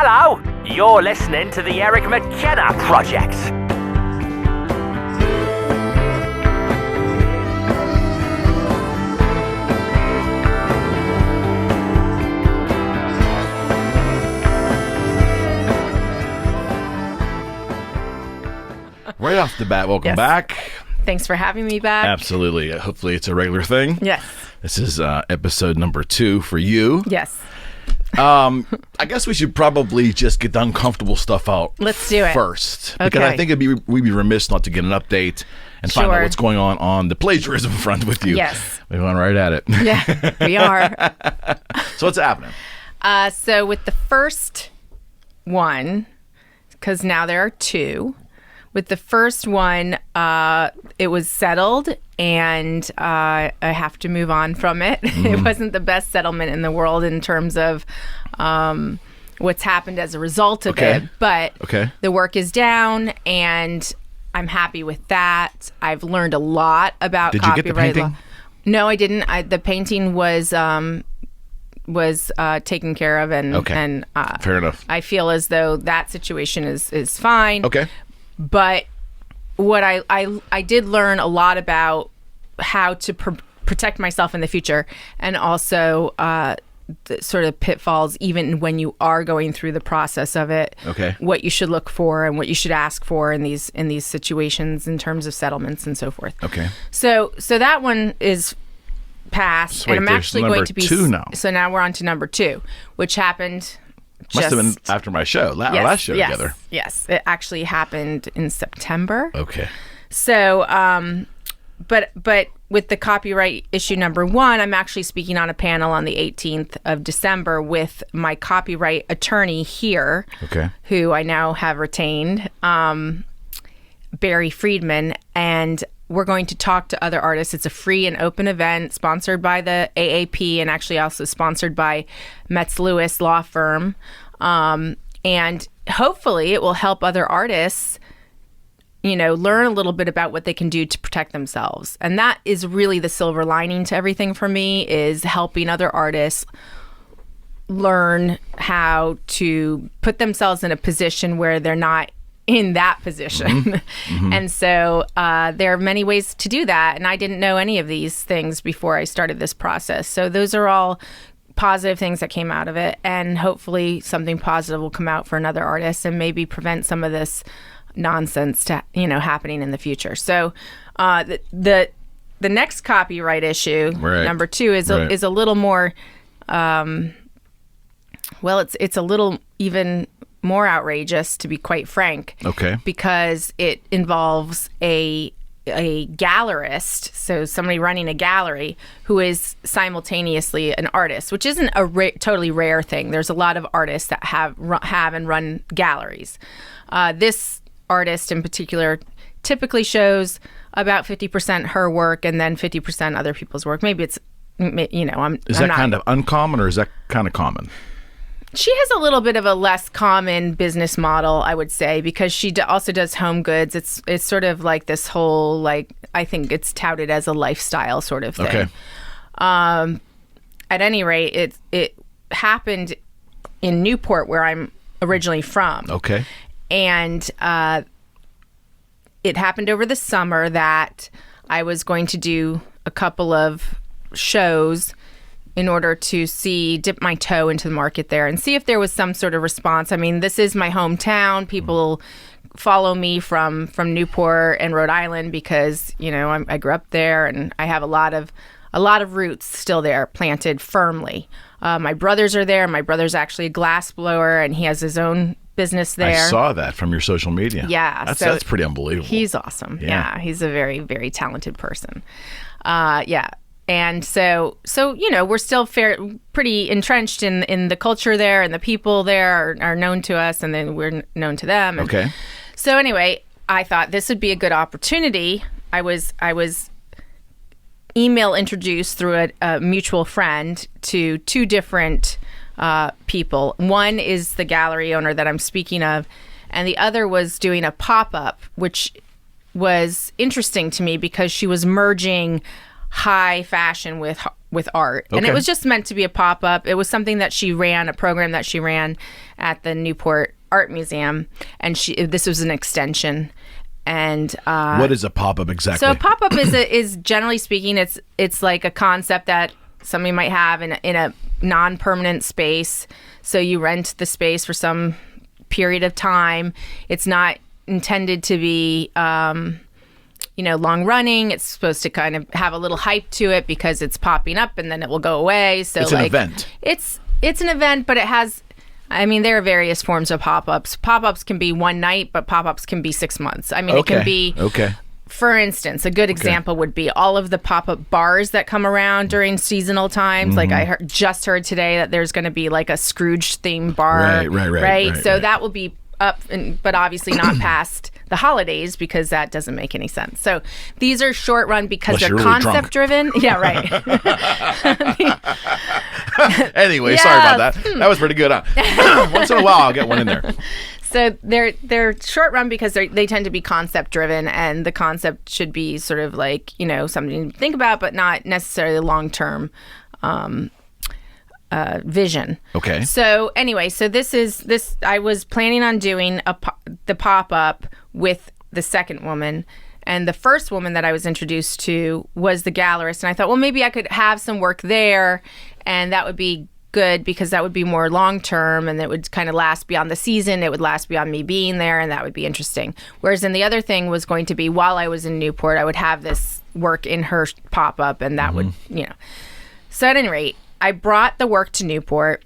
Hello, you're listening to the Eric McKenna Project. Right off the bat, welcome back. Thanks for having me back. Absolutely. Hopefully it's a regular thing. Yes. This is episode number 2 for you. Yes. I guess we should probably just get the uncomfortable stuff out. Let's do it first, because I think we'd be remiss not to get an update and find out what's going on the plagiarism front with you. Yes. We're going right at it. Yeah, we are. So what's happening? So with the first one, because now there are 2. With the first one, it was settled, and I have to move on from it. Mm-hmm. It wasn't the best settlement in the world in terms of what's happened as a result of it. But the work is down, and I'm happy with that. I've learned a lot about copyright law. Did you get the painting? No, I didn't. The painting was taken care of, and fair enough. I feel as though that situation is fine. Okay. But what I did learn a lot about how to protect myself in the future, and also the sort of pitfalls even when you are going through the process of it. Okay. What you should look for and what you should ask for in these situations in terms of settlements and so forth. Okay. So that one is passed, and I'm actually going to be 2 now. So now we're on to number 2, which happened. Must have been after my show, last show together. Yes, it actually happened in September. Okay. So, but with the copyright issue number 1, I'm actually speaking on a panel on the 18th of December with my copyright attorney here, who I now have retained, Barry Friedman, and we're going to talk to other artists. It's a free and open event sponsored by the AAP and actually also sponsored by Metz Lewis Law Firm. And hopefully it will help other artists, learn a little bit about what they can do to protect themselves. And that is really the silver lining to everything for me, is helping other artists learn how to put themselves in a position where they're not in that position. Mm-hmm. Mm-hmm. And so there are many ways to do that. And I didn't know any of these things before I started this process. So those are all positive things that came out of it. And hopefully something positive will come out for another artist and maybe prevent some of this nonsense to, happening in the future. So the next copyright issue, number 2, is a little more, it's a little even more outrageous, to be quite frank. Okay. Because it involves a gallerist, so somebody running a gallery who is simultaneously an artist, which isn't a totally rare thing. There's a lot of artists that have and run galleries. This artist in particular typically shows about 50% her work and then 50% other people's work. Maybe it's, Is that kind of uncommon, or is that kind of common? She has a little bit of a less common business model, I would say, because she also does home goods. It's sort of like this whole, I think it's touted as a lifestyle sort of thing. Okay. At any rate, it happened in Newport, where I'm originally from. Okay. And it happened over the summer that I was going to do a couple of shows in order to dip my toe into the market there and see if there was some sort of response. I mean, this is my hometown. People follow me from Newport and Rhode Island because, I grew up there, and I have a lot of roots still there, planted firmly. My brothers are there. My brother's actually a glass blower, and he has his own business there. I saw that from your social media. Yeah. That's pretty unbelievable. He's awesome. Yeah. He's a very, very talented person. Yeah. And so we're still pretty entrenched in the culture there, and the people there are known to us, and then we're known to them. And okay. So anyway, I thought this would be a good opportunity. I was email introduced through a mutual friend to 2 different people. One is the gallery owner that I'm speaking of, and the other was doing a pop-up, which was interesting to me because she was merging high fashion with with art. And it was just meant to be a pop-up. It was something that she ran, a program that she ran at the Newport Art Museum. And this was an extension. And what is a pop-up exactly? So a pop-up is generally speaking, it's like a concept that somebody might have in a non-permanent space. So you rent the space for some period of time. It's not intended to be long running. It's supposed to kind of have a little hype to it because it's popping up and then it will go away. So it's an event. It's an event, but it has, there are various forms of pop-ups. Pop-ups can be one night, but pop-ups can be 6 months. It can be, for instance, a good example would be all of the pop-up bars that come around during seasonal times. Like I just heard today that there's going to be like a Scrooge themed bar. Right. So that will be up, but obviously not past the holidays because that doesn't make any sense. So these are short run because they're concept driven. Yeah, right. Anyway, sorry about that. That was pretty good. Once in a while, I'll get one in there. So they're short run because they tend to be concept driven, and the concept should be sort of like something to think about, but not necessarily long term. Vision. Okay. So anyway, this. I was planning on doing the pop-up with the second woman, and the first woman that I was introduced to was the gallerist, and I thought, well, maybe I could have some work there, and that would be good because that would be more long-term, and it would kind of last beyond the season. It would last beyond me being there, and that would be interesting. Whereas then the other thing was going to be while I was in Newport, I would have this work in her pop-up, and that would, So at any rate, I brought the work to Newport,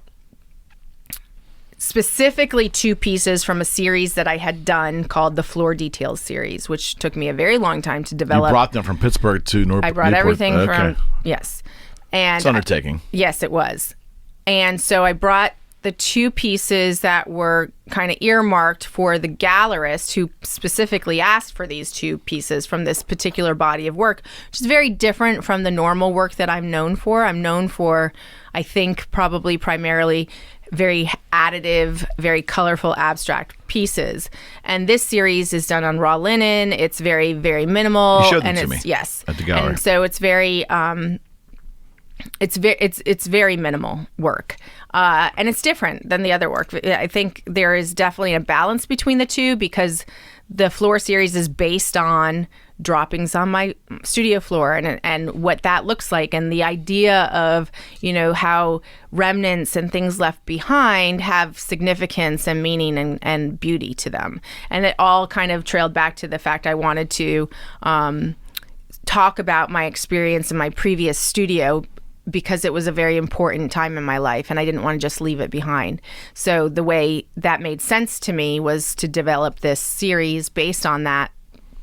specifically 2 pieces from a series that I had done called the Floor Details series, which took me a very long time to develop. You brought them from Pittsburgh to Newport? I brought everything from, yes. And it's an undertaking. Yes, it was. And so I brought the 2 pieces that were kind of earmarked for the gallerist who specifically asked for these 2 pieces from this particular body of work, which is very different from the normal work that I'm known for. I'm known for, I think, probably primarily very additive, very colorful, abstract pieces. And this series is done on raw linen. It's very, very minimal. You showed them to me. Yes. At the gallery. And so it's very... It's very minimal work, and it's different than the other work. I think there is definitely a balance between the 2 because the floor series is based on droppings on my studio floor and what that looks like, and the idea of how remnants and things left behind have significance and meaning and beauty to them, and it all kind of trailed back to the fact I wanted to talk about my experience in my previous studio because it was a very important time in my life and I didn't want to just leave it behind. So the way that made sense to me was to develop this series based on that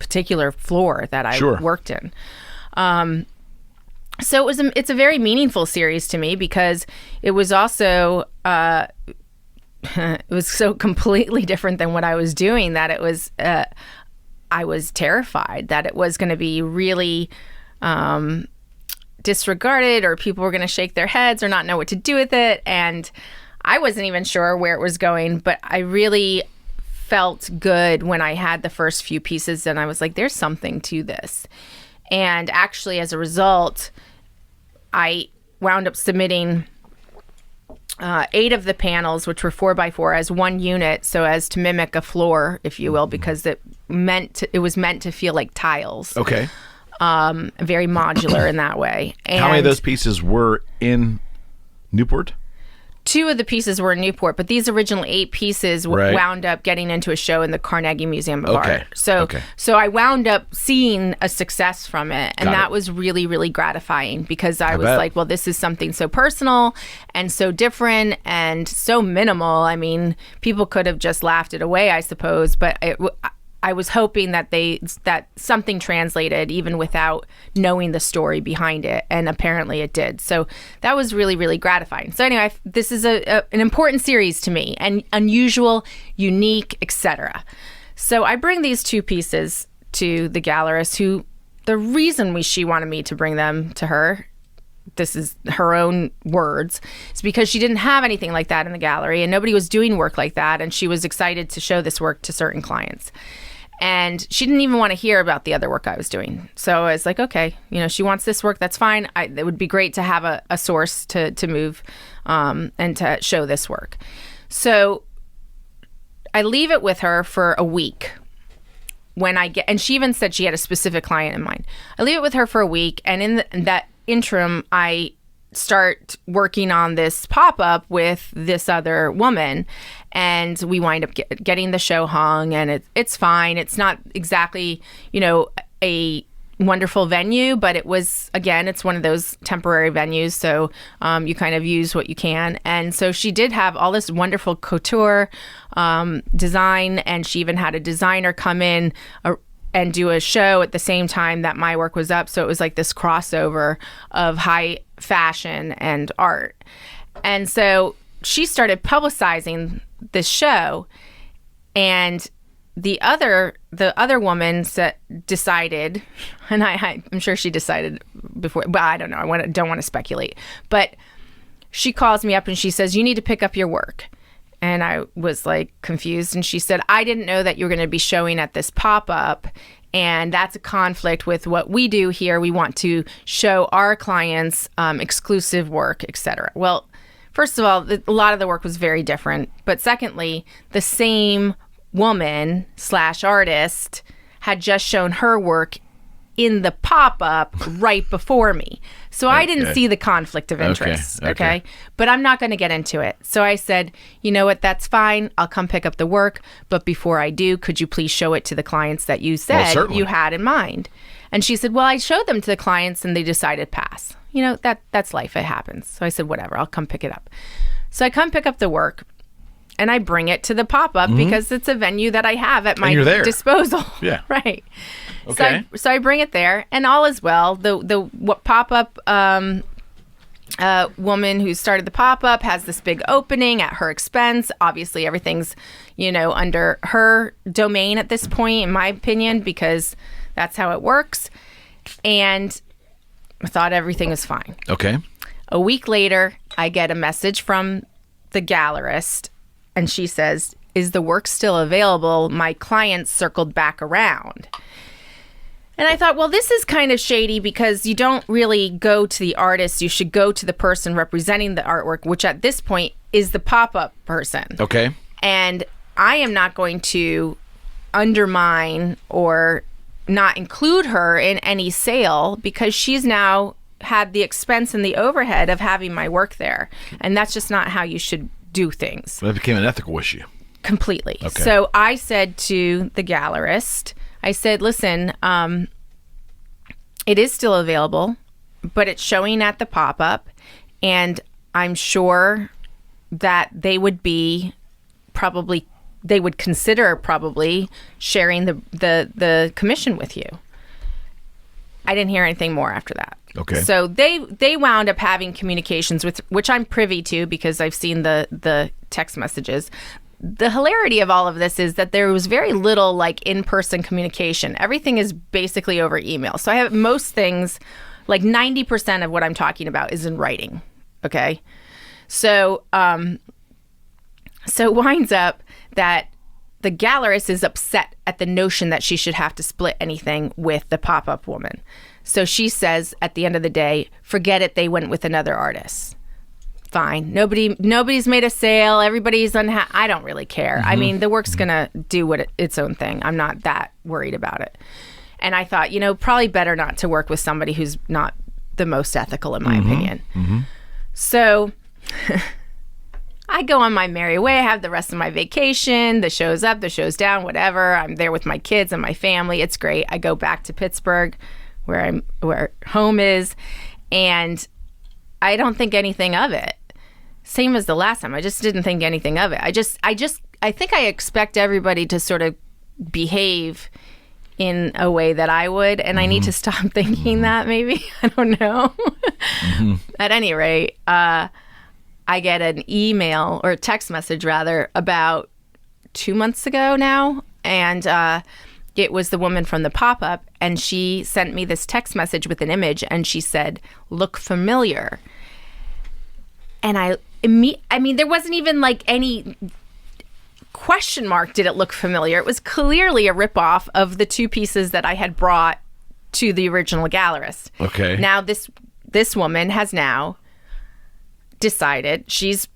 particular floor that I worked in. So it's a very meaningful series to me because it was also it was so completely different than what I was doing that it was I was terrified that it was going to be really disregarded or people were going to shake their heads or not know what to do with it. And I wasn't even sure where it was going, but I really felt good when I had the first few pieces and I was like, there's something to this. And actually, as a result, I wound up submitting 8 of the panels, which were 4x4, as one unit, so as to mimic a floor, if you will, because it was meant to feel like tiles. Okay. Very modular in that way. And how many of those pieces were in Newport? 2 of the pieces were in Newport, but these original 8 pieces wound up getting into a show in the Carnegie Museum of Art. So I wound up seeing a success from it, and that was really, really gratifying because I was like, well, this is something so personal and so different and so minimal. I mean, people could have just laughed it away, I suppose, but I was hoping that that something translated even without knowing the story behind it, and apparently it did. So that was really, really gratifying. So anyway, this is an important series to me, and unusual, unique, etc. So I bring these 2 pieces to the gallerist, who the reason she wanted me to bring them to her, this is her own words, is because she didn't have anything like that in the gallery, and nobody was doing work like that, and she was excited to show this work to certain clients. And she didn't even want to hear about the other work I was doing. So I was like, okay, she wants this work. That's fine. It would be great to have a source to move and to show this work. So I leave it with her for a week. And she even said she had a specific client in mind. I leave it with her for a week. And in that interim, I start working on this pop-up with this other woman, and we wind up getting the show hung, and it's fine. It's not exactly, a wonderful venue, but it was, again, it's one of those temporary venues, so you kind of use what you can. And so she did have all this wonderful couture design, and she even had a designer come in and do a show at the same time that my work was up. So it was like this crossover of high fashion and art. And so she started publicizing this show, and the other woman decided, and I'm sure she decided before, but I don't know. Don't want to speculate. But she calls me up and she says, "You need to pick up your work." And I was like confused. And she said, "I didn't know that you were going to be showing at this pop-up. And that's a conflict with what we do here. We want to show our clients exclusive work, etc." Well, first of all, a lot of the work was very different. But secondly, the same woman / artist had just shown her work in the pop-up right before me. So I didn't see the conflict of interest, okay? But I'm not going to get into it. So I said, "You know what, that's fine. I'll come pick up the work. But before I do, could you please show it to the clients that you said you had in mind?" And she said, "Well, I showed them to the clients and they decided pass. That's life. It happens." So I said, "Whatever, I'll come pick it up." So I come pick up the work and I bring it to the pop-up because it's a venue that I have at my disposal. Yeah. Right. Okay. So I bring it there, and all is well. The pop-up woman who started the pop-up has this big opening at her expense. Obviously, everything's, under her domain at this point, in my opinion, because that's how it works. And I thought everything was fine. Okay. A week later, I get a message from the gallerist, and she says, "Is the work still available? My client circled back around." And I thought, well, this is kind of shady because you don't really go to the artist. You should go to the person representing the artwork, which at this point is the pop-up person. Okay. And I am not going to undermine or not include her in any sale because she's now had the expense and the overhead of having my work there. And that's just not how you should do things. That became an ethical issue. Completely. Okay. So I said to the gallerist, I said, "Listen, it is still available, but it's showing at the pop-up, and I'm sure that they would consider sharing the commission with you." I didn't hear anything more after that. Okay. So they wound up having communications with, which I'm privy to because I've seen the text messages. The hilarity of all of this is that there was very little in-person communication. Everything is basically over email. So I have most things, 90% of what I'm talking about is in writing. Okay. So, so it winds up that the gallerist is upset at the notion that she should have to split anything with the pop-up woman. So she says at the end of the day, "Forget it. They went with another artist." Fine. Nobody's made a sale. Everybody's unhappy. I don't really care. I mean, the work's going to do its own thing. I'm not that worried about it. And I thought, probably better not to work with somebody who's not the most ethical, in my opinion. So I go on my merry way. I have the rest of my vacation. The show's up, the show's down, whatever. I'm there with my kids and my family. It's great. I go back to Pittsburgh, where home is, and I don't think anything of it. Same as the last time. I just didn't think anything of it. I think I expect everybody to sort of behave in a way that I would, and I need to stop thinking that maybe. I don't know. At any rate, I get an email or a text message rather about 2 months ago now, and it was the woman from the pop-up, and she sent me this text message with an image, and she said, "Look familiar." And I mean, there wasn't even any question mark did it look familiar. It was clearly a ripoff of the 2 pieces that I had brought to the original gallerist. Okay. Now this woman has now decided she's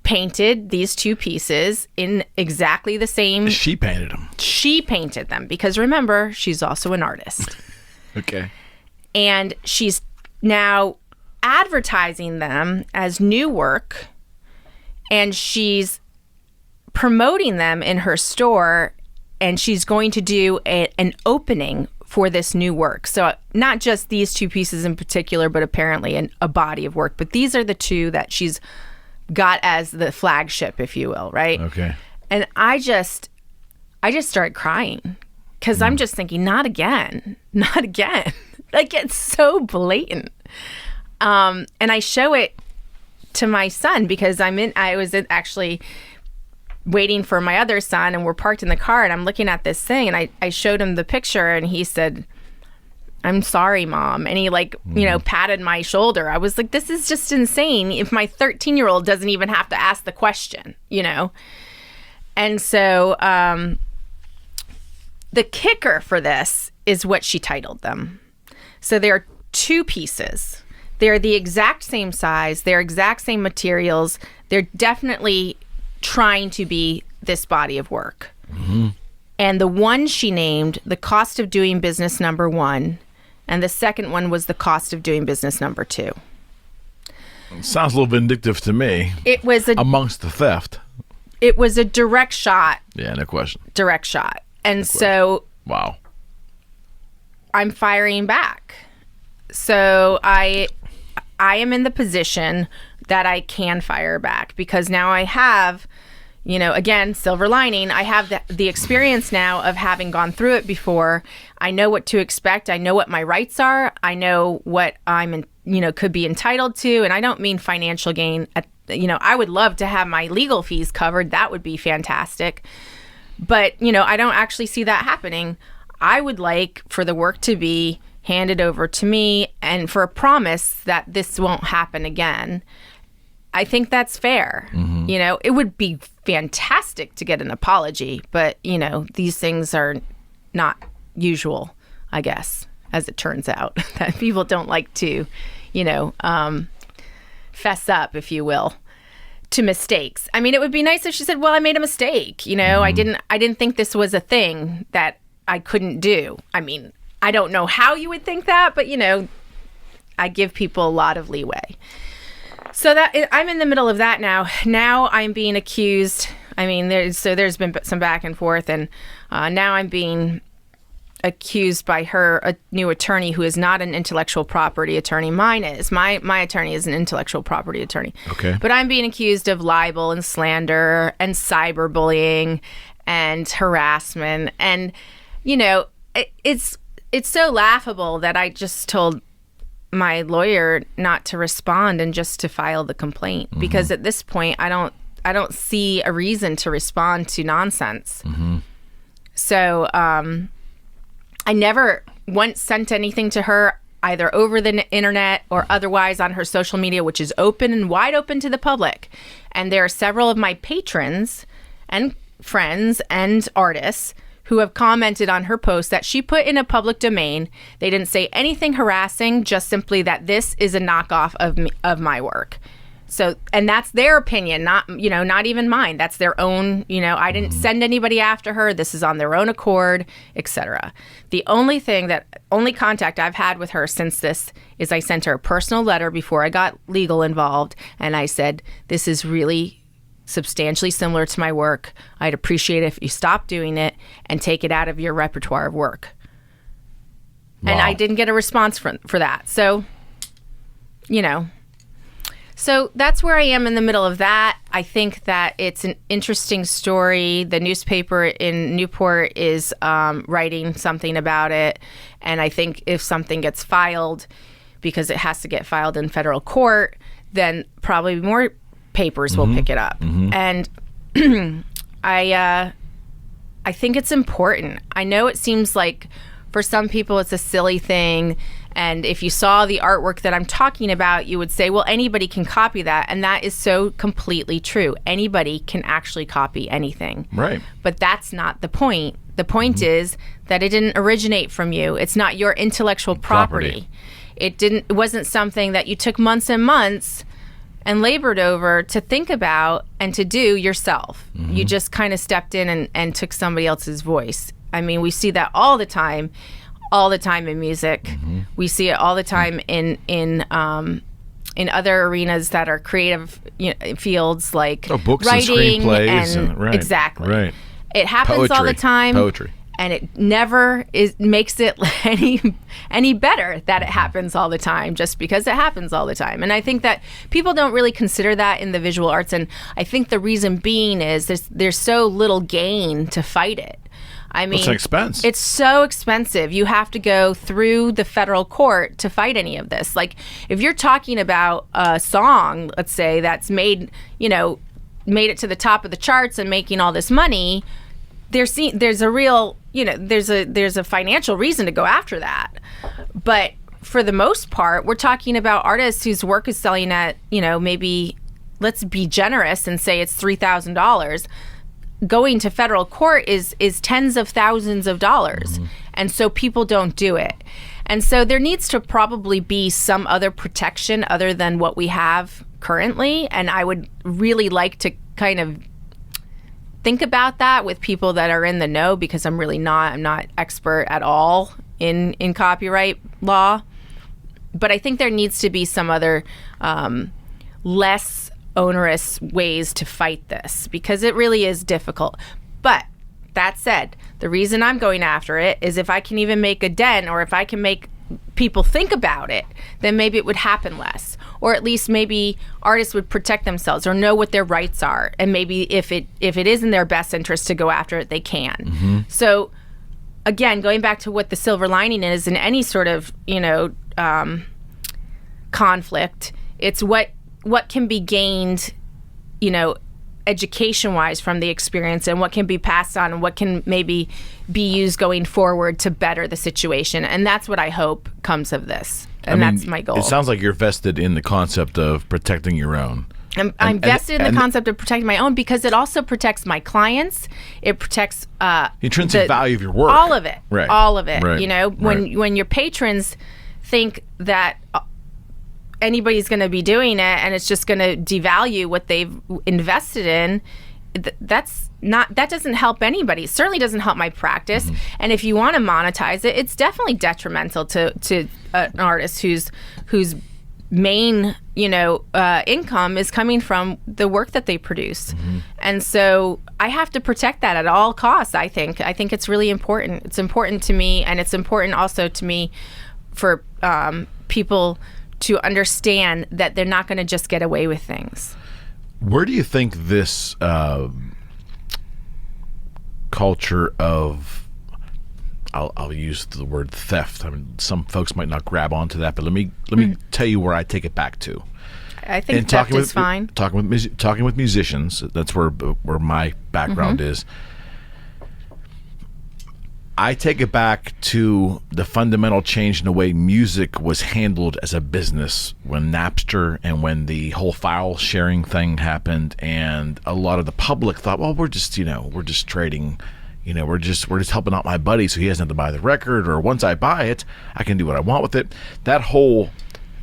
painted these 2 pieces in exactly the same. She painted them. She painted them because remember, she's also an artist. Okay. And she's now advertising them as new work, and she's promoting them in her store, and she's going to do an opening for this new work. So not just these 2 pieces in particular, but apparently a body of work. But these are the 2 that she's got as the flagship, if you will, right? Okay. And I just started crying because I'm just thinking, not again. Like, it's so blatant. And I show it to my son because I was actually waiting for my other son, and we're parked in the car, and I'm looking at this thing, and I showed him the picture, and he said, "I'm sorry, Mom." And he patted my shoulder. I was like, this is just insane if my 13-year-old doesn't even have to ask the question, And so the kicker for this is what she titled them. So there are 2 pieces. They're the exact same size. They're exact same materials. They're definitely trying to be this body of work. Mm-hmm. And the one she named the cost of doing business number 1, and the second one was the cost of doing business number 2. Sounds a little vindictive to me. It was amongst the theft. It was a direct shot. Yeah, no question. Direct shot. And so wow. I'm firing back. So I am in the position that I can fire back because now I have, again, silver lining. I have the experience now of having gone through it before. I know what to expect. I know what my rights are. I know what I'm, could be entitled to. And I don't mean financial gain. I would love to have my legal fees covered. That would be fantastic. But, I don't actually see that happening. I would like for the work to be handed over to me and for a promise that this won't happen again. I think that's fair. Mm-hmm. It would be fantastic to get an apology, but, these things are not usual, I guess, as it turns out, that people don't like to, fess up, if you will, to mistakes. I mean, it would be nice if she said, well, I made a mistake. Mm-hmm. I didn't think this was a thing that I couldn't do. I mean, I don't know how you would think that, but, I give people a lot of leeway. So that I'm in the middle of that now. Now I'm being accused. I mean, there's been some back and forth, and now I'm being accused by a new attorney who is not an intellectual property attorney. Mine is. My attorney is an intellectual property attorney. Okay. But I'm being accused of libel and slander and cyberbullying and harassment, and it's so laughable that I just told my lawyer not to respond and just to file the complaint, mm-hmm. because at this point I don't see a reason to respond to nonsense. Mm-hmm. So I never once sent anything to her either over the internet or otherwise on her social media, which is open and wide open to the public. And there are several of my patrons and friends and artists who have commented on her post that she put in a public domain. They didn't say anything harassing, just simply that this is a knockoff of my work. So, and that's their opinion, not even mine. That's their own, I didn't send anybody after her. This is on their own accord, etc. The only contact I've had with her since this is I sent her a personal letter before I got legal involved. And I said, this is really substantially similar to my work. I'd appreciate it if you stop doing it and take it out of your repertoire of work. Wow. And I didn't get a response for that. So, So that's where I am in the middle of that. I think that it's an interesting story. The newspaper in Newport is writing something about it. And I think if something gets filed, because it has to get filed in federal court, then probably more papers will pick it up. Mm-hmm. And I think it's important. I know it seems like for some people it's a silly thing And if you saw the artwork that I'm talking about, you would say, well, anybody can copy that. And that is so completely true. Anybody can actually copy anything. Right. But that's not the point. The point is that it didn't originate from you. It's not your intellectual property. It wasn't something that you took months and months and labored over to think about and to do yourself. You just kind of stepped in and took somebody else's voice. I mean, we see that all the time in music. We see it all the time in other arenas that are creative fields, like books writing and screenplays. Right, exactly. Right. It happens all the time. Poetry. And it never makes it any better that it happens all the time, just because it happens all the time. And I think that people don't really consider that in the visual arts. And I think the reason being is there's so little gain to fight it. I mean, it's an expense. It's so expensive. You have to go through the federal court to fight any of this. Like, if you're talking about a song, let's say, that's made it to the top of the charts and making all this money, there's a real, there's a financial reason to go after that. But for the most part, we're talking about artists whose work is selling at, maybe, let's be generous and say it's $3,000. Going to federal court is tens of thousands of dollars. And so people don't do it. And so there needs to probably be some other protection other than what we have currently. And I would really like to kind of think about that with people that are in the know, because I'm not expert at all in copyright law. But I think there needs to be some other less onerous ways to fight this, because it really is difficult. But that said, the reason I'm going after it is if I can even make a dent, or if I can make people think about it, then maybe it would happen less, or at least maybe artists would protect themselves or know what their rights are, and maybe if it is in their best interest to go after it, they can. So again, going back to what the silver lining is in any sort of conflict, it's what can be gained education-wise from the experience, and what can be passed on, and what can maybe be used going forward to better the situation. And that's what I hope comes of this. And that's my goal. It sounds like you're vested in the concept of protecting your own. I'm vested in the concept of protecting my own, because it also protects my clients. It protects the intrinsic value of your work. All of it. Right. All of it. Right. When your patrons think that anybody's going to be doing it and it's just going to devalue what they've invested in, that doesn't help anybody. It certainly doesn't help my practice. And if you want to monetize it, it's definitely detrimental to an artist whose main income is coming from the work that they produce. And so I have to protect that at all costs. I think it's really important. It's important to me, and it's important also to me for people to understand that they're not going to just get away with things. Where do you think this culture of, I'll use the word theft. I mean, some folks might not grab onto that, but let me tell you where I take it back to. I think theft is fine. Talking with musicians, that's where my background is. I take it back to the fundamental change in the way music was handled as a business when Napster and when the whole file sharing thing happened, and a lot of the public thought, well, we're just trading, we're just helping out my buddy so he doesn't have to buy the record, or once I buy it, I can do what I want with it. That whole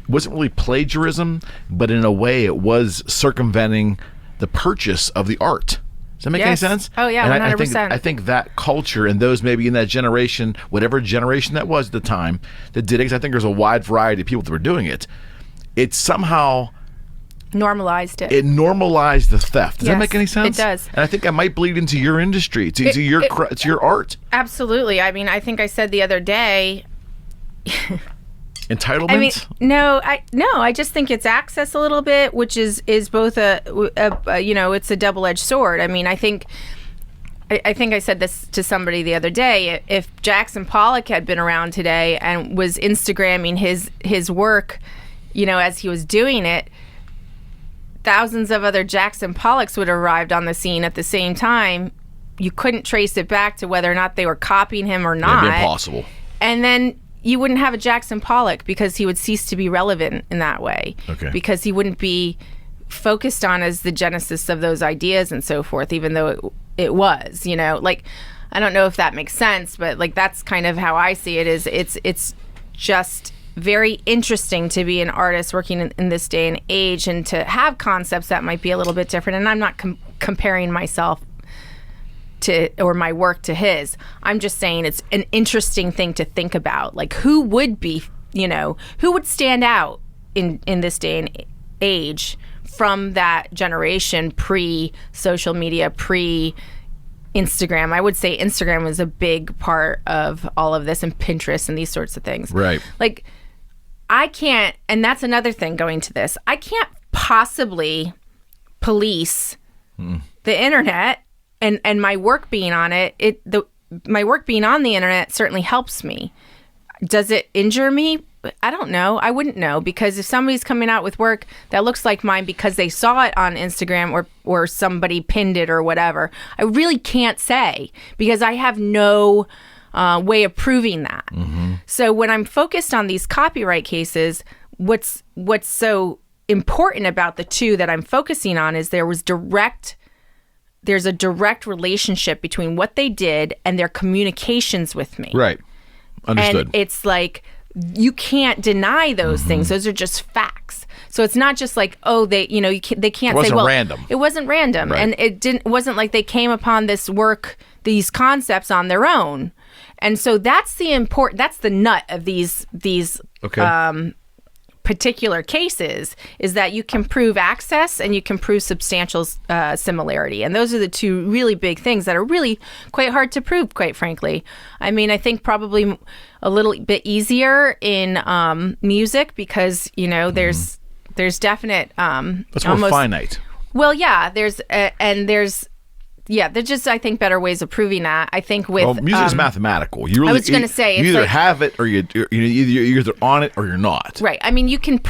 wasn't really plagiarism, but in a way it was circumventing the purchase of the art. Does that make any sense? Oh, yeah, and 100%. I think that culture and those maybe in that generation, whatever generation that was at the time, that did it, because I think there's a wide variety of people that were doing it, it somehow normalized it. It normalized the theft. Does that make any sense? It does. And I think that might bleed into your industry, to your art. Absolutely. I mean, I think I said the other day... Entitlement? I mean, no, I just think it's access a little bit, which is both it's a double-edged sword. I mean, I think I said this to somebody the other day. If Jackson Pollock had been around today and was Instagramming his work, as he was doing it, thousands of other Jackson Pollocks would have arrived on the scene at the same time. You couldn't trace it back to whether or not they were copying him or not. It'd be impossible. And then you wouldn't have a Jackson Pollock because he would cease to be relevant in that way. Okay. Because he wouldn't be focused on as the genesis of those ideas and so forth, even though it was, you know, like, I don't know if that makes sense, but like that's kind of how I see it. Is it's just very interesting to be an artist working in this day and age and to have concepts that might be a little bit different. And I'm not comparing myself to or my work to his. I'm just saying it's an interesting thing to think about. Like who would be, you know, who would stand out in this day and age from that generation, pre-social media, pre-Instagram. I would say Instagram was a big part of all of this, and Pinterest and these sorts of things. Right. Like, I can't, and that's another thing going to this, I can't possibly police the internet and my work being on it. My work being on the internet certainly helps me. Does it injure me? I don't know. I wouldn't know, because if somebody's coming out with work that looks like mine because they saw it on Instagram or somebody pinned it or whatever, I really can't say, because I have no way of proving that. Mm-hmm. So when I'm focused on these copyright cases, what's so important about the two that I'm focusing on is there's a direct relationship between what they did and their communications with me. Right. Understood. And it's like, you can't deny those things. Those are just facts. So it's not just like, oh, they can't say, well, random. It wasn't random. Right. And it wasn't like they came upon this work, these concepts on their own. And so that's the nut of these Okay. particular cases, is that you can prove access and you can prove substantial similarity. And those are the two really big things that are really quite hard to prove, quite frankly. I mean, I think probably a little bit easier in music, because, you know, there's definite... That's more finite. Well, yeah, there's just, I think, better ways of proving that. I think with music is mathematical. You really, I was going to say, you either like, have it or you're either on it or you're not. Right. I mean, you can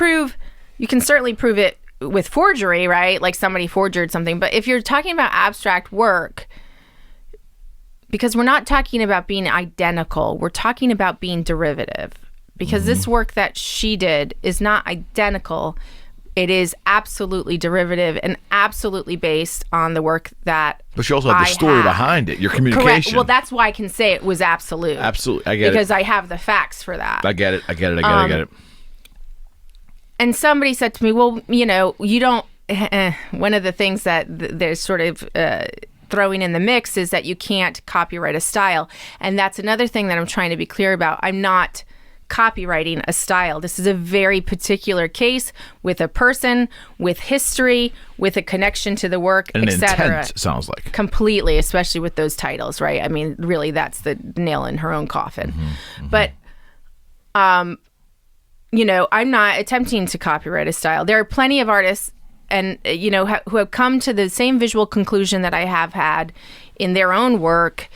certainly prove it with forgery, right? Like somebody forged something. But if you're talking about abstract work, because we're not talking about being identical, we're talking about being derivative. Because this work that she did is not identical. It is absolutely derivative and absolutely based on the work that But you also have the story behind it, your communication. Correct. Well, that's why I can say it was absolute. Absolutely. I get because it. I have the facts for that. I get it. And somebody said to me, well, you know, you don't... one of the things that there's sort of... throwing in the mix is that you can't copyright a style. And that's another thing that I'm trying to be clear about. I'm not copywriting a style. This is a very particular case with a person, with history, with a connection to the work, and etc. Intent, sounds like. Completely, especially with those titles, right? I mean, really, that's the nail in her own coffin. Mm-hmm. But, you know, I'm not attempting to copyright a style. There are plenty of artists and, you know, who have come to the same visual conclusion that I have had in their own work.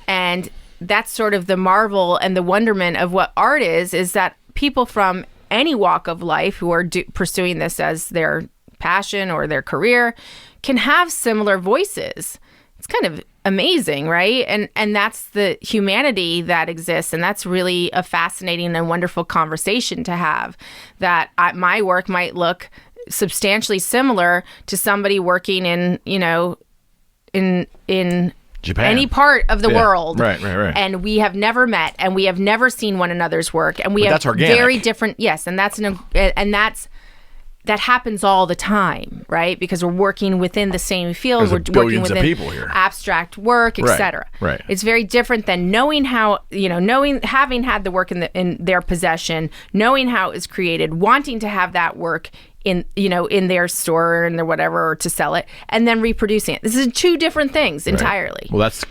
And that's sort of the marvel and the wonderment of what art is that people from any walk of life who are pursuing this as their passion or their career can have similar voices. It's kind of amazing, right? And that's the humanity that exists. And that's really a fascinating and wonderful conversation to have, that my work might look substantially similar to somebody working in, you know, in Japan. Any part of the world. Right. And we have never met, and we have never seen one another's work, and we have that's organic. Very different. Yes, and that happens all the time, right? Because we're working within the same field. We're working within people here. Abstract work, etc. Right. It's very different than knowing how, you know, having had the work in their possession, knowing how it was created, wanting to have that work in their store or in their whatever, or to sell it, and then reproducing it. This is two different things entirely. Well, that's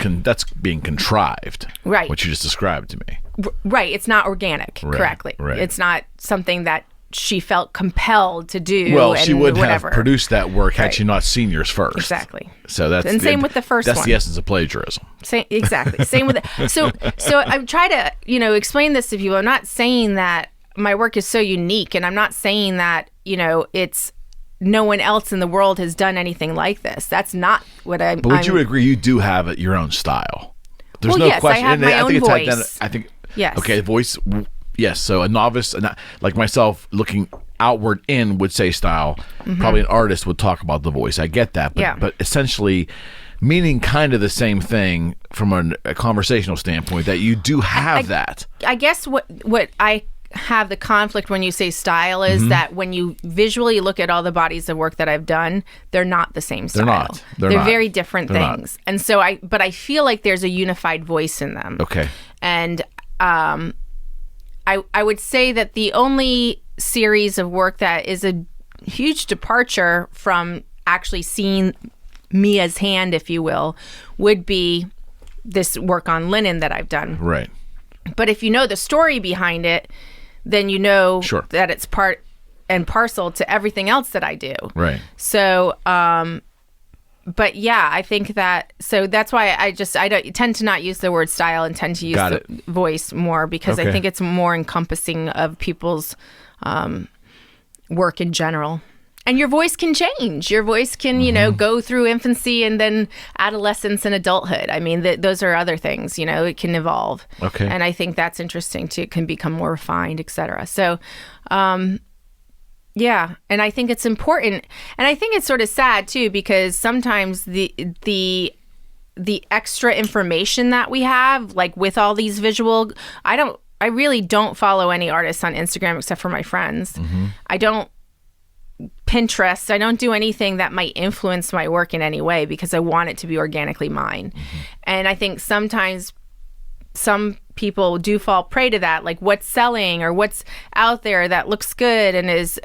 being contrived. Right. What you just described to me. Right. It's not organic, correctly. Right. It's not something that she felt compelled to do. Well, she would whatever. have produced that work had she not seen yours first. Exactly. So that's same with the first one. That's the essence of plagiarism. Exactly. Same with it. So I'm trying to, you know, explain this to people. I'm not saying that my work is so unique, and I'm not saying that, you know, it's no one else in the world has done anything like this. That's not what I'm... But would you agree you do have your own style? There's well, no yes, question. I have my own voice. I think... Yes. Okay, voice... Yes, so a novice, like myself, looking outward in would say style. Probably an artist would talk about the voice. I get that, but essentially meaning kind of the same thing from a conversational standpoint, that you do have that. I guess what I have the conflict when you say style is that when you visually look at all the bodies of work that I've done, they're not the same style. They're not. Very different things. And so I feel like there's a unified voice in them. Okay. And I would say that the only series of work that is a huge departure from actually seeing Mia's hand, if you will, would be this work on linen that I've done. Right. But if you know the story behind it, then you know that it's part and parcel to everything else that I do. Right. So, but yeah, I think that, so that's why I tend to not use the word style and tend to use the voice more, because I think it's more encompassing of people's work in general. And your voice can change. Your voice can, go through infancy and then adolescence and adulthood. I mean, those are other things, it can evolve. Okay. And I think that's interesting too. It can become more refined, et cetera. So, yeah. And I think it's important. And I think it's sort of sad too, because sometimes the extra information that we have, like with all these visual, I really don't follow any artists on Instagram except for my friends. I don't Pinterest. I don't do anything that might influence my work in any way, because I want it to be organically mine. And I think sometimes some people do fall prey to that, like what's selling or what's out there that looks good and is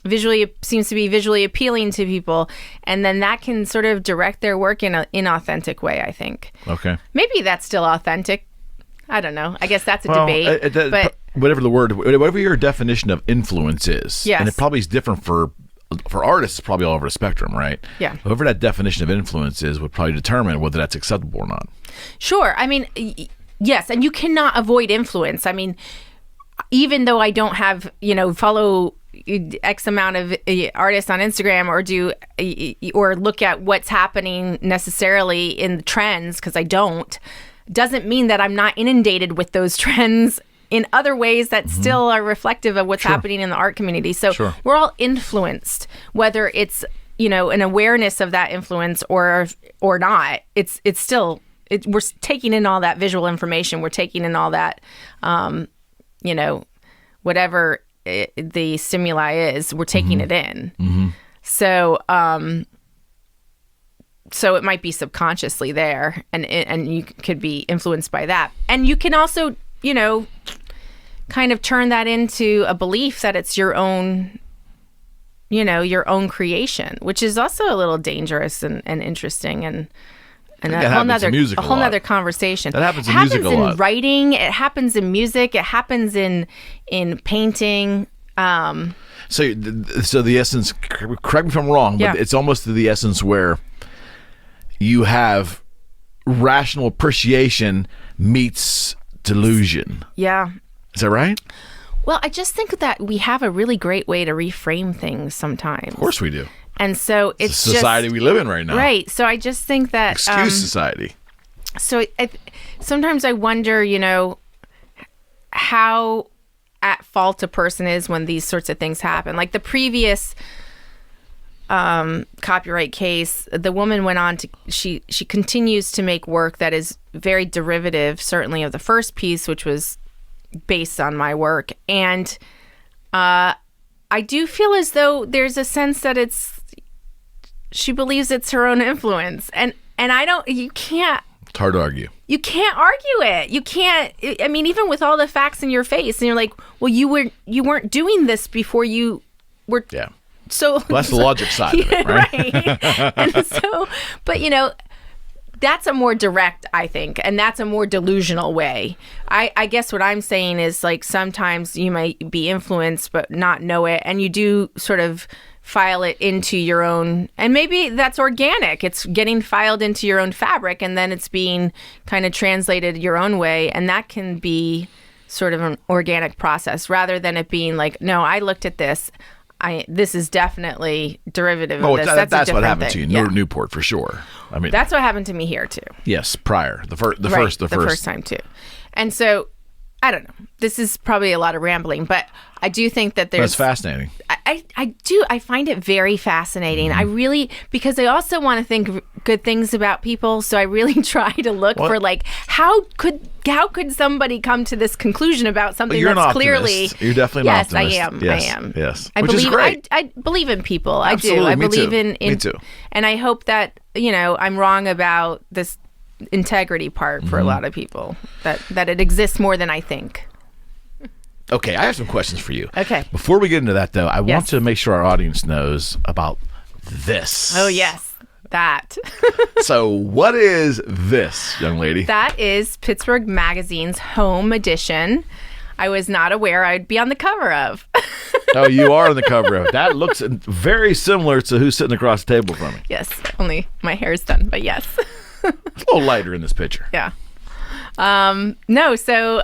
visually, seems to be visually appealing to people, and then that can sort of direct their work in an inauthentic way, I think. Okay. Maybe that's still authentic. I don't know. I guess that's a debate. But whatever your definition of influence is, and it probably is different for artists, probably all over the spectrum, right? Yeah. Whatever that definition of influence is would probably determine whether that's acceptable or not. Sure. I mean, yes, and you cannot avoid influence. I mean, even though I don't have, follow X amount of artists on Instagram or look at what's happening necessarily in the trends, because I doesn't mean that I'm not inundated with those trends in other ways that still are reflective of what's happening in the art community. So we're all influenced, whether it's, an awareness of that influence or not. It's still, we're taking in all that visual information. We're taking in all that, whatever the stimuli is, we're taking it in. So, so it might be subconsciously there, and you could be influenced by that. And you can also, kind of turn that into a belief that it's your own, your own creation, which is also a little dangerous and interesting and a whole nother conversation. That happens in music a lot. It happens in writing. It happens in music. It happens in painting. So the essence, correct me if I'm wrong, but it's almost to the essence where you have rational appreciation meets delusion. Yeah. Is that right? Well, I just think that we have a really great way to reframe things sometimes. Of course we do. And so it's the society we live in right now. Right. So I just think that... Excuse society. So sometimes I wonder, how at fault a person is when these sorts of things happen. Like the previous copyright case, the woman went on to... She continues to make work that is very derivative, certainly of the first piece, which was based on my work. And I do feel as though there's a sense that she believes it's her own influence. And you can't... It's hard to argue. You can't argue it. You can't... I mean, even with all the facts in your face, and you're like, well, you weren't doing this before you were... Yeah. So... Well, that's the logic side of it, right? Right. And so... But, that's a more direct, I think, and that's a more delusional way. I guess what I'm saying is, like, sometimes you might be influenced but not know it, and you do sort of file it into your own, and maybe that's organic. It's getting filed into your own fabric, and then it's being kind of translated your own way, and that can be sort of an organic process rather than it being like, no, I looked at this. This is definitely derivative of this. That's what happened to you, Newport, for sure. I mean, that's what happened to me here too. Yes, prior the first time too, and so I don't know. This is probably a lot of rambling, but I do think that there's... That's fascinating. I find it very fascinating. I really, because I also want to think good things about people, so I really try to look for like, how could somebody come to this conclusion about something that's clearly... You're definitely an optimist. Yes, I am. Yes, Which is great. I believe in people. Absolutely. I do. I believe in... Me too. And I hope that, I'm wrong about this integrity part for a lot of people, that it exists more than I think. Okay, I have some questions for you. Okay. Before we get into that, though, I want to make sure our audience knows about this. Oh, yes. That. So what is this, young lady? That is Pittsburgh Magazine's home edition. I was not aware I'd be on the cover of. Oh, you are on the cover of. That looks very similar to who's sitting across the table from me. Yes, only my hair's done, but yes. It's a little lighter in this picture. Yeah. No, so...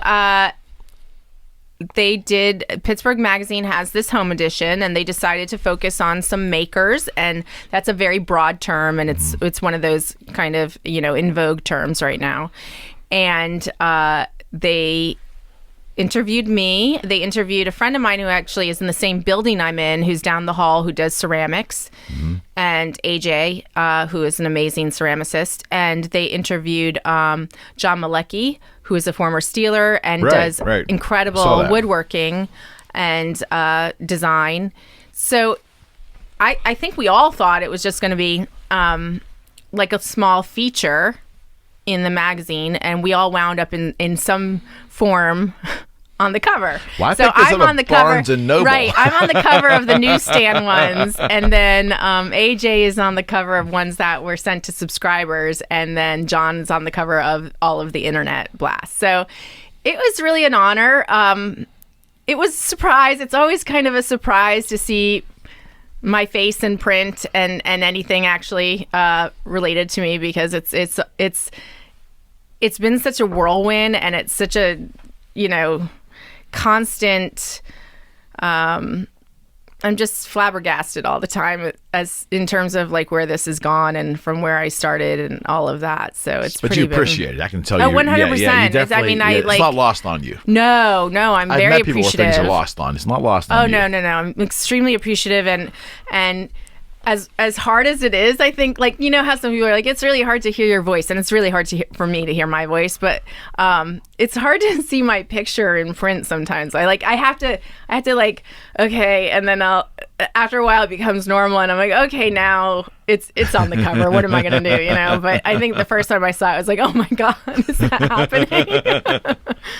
Pittsburgh Magazine has this home edition, and they decided to focus on some makers, and that's a very broad term, and it's one of those kind of, in vogue terms right now. And they interviewed me. They interviewed a friend of mine who actually is in the same building I'm in, who's down the hall, who does ceramics, and AJ, who is an amazing ceramicist. And they interviewed John Malecki, who is a former Steeler and does incredible woodworking and design. So I think we all thought it was just going to be like a small feature in the magazine, and we all wound up in some form on the cover. Well, so I'm on the Barnes cover, and Noble. right? I'm on the cover of the newsstand ones, and then AJ is on the cover of ones that were sent to subscribers, and then John's on the cover of all of the internet blasts. So it was really an honor. It was a surprise. It's always kind of a surprise to see my face in print and anything actually related to me, because it's been such a whirlwind, and it's such a constant. I'm just flabbergasted all the time as in terms of like where this has gone and from where I started and all of that. So it's but you appreciate it. I can tell you. 100%. It's not lost on you. No, I'm very met people appreciative. Where things are lost on. It's not lost on you. Oh no. I'm extremely appreciative, and as hard as it is, I think, like, how some people are like, it's really hard to hear your voice, and it's really hard for me to hear my voice, but it's hard to see my picture in print sometimes. I have to like, okay, and then after a while it becomes normal, and I'm like, okay, now it's on the cover. What am I gonna do? But I think the first time I saw it, I was like, oh my god, is that happening?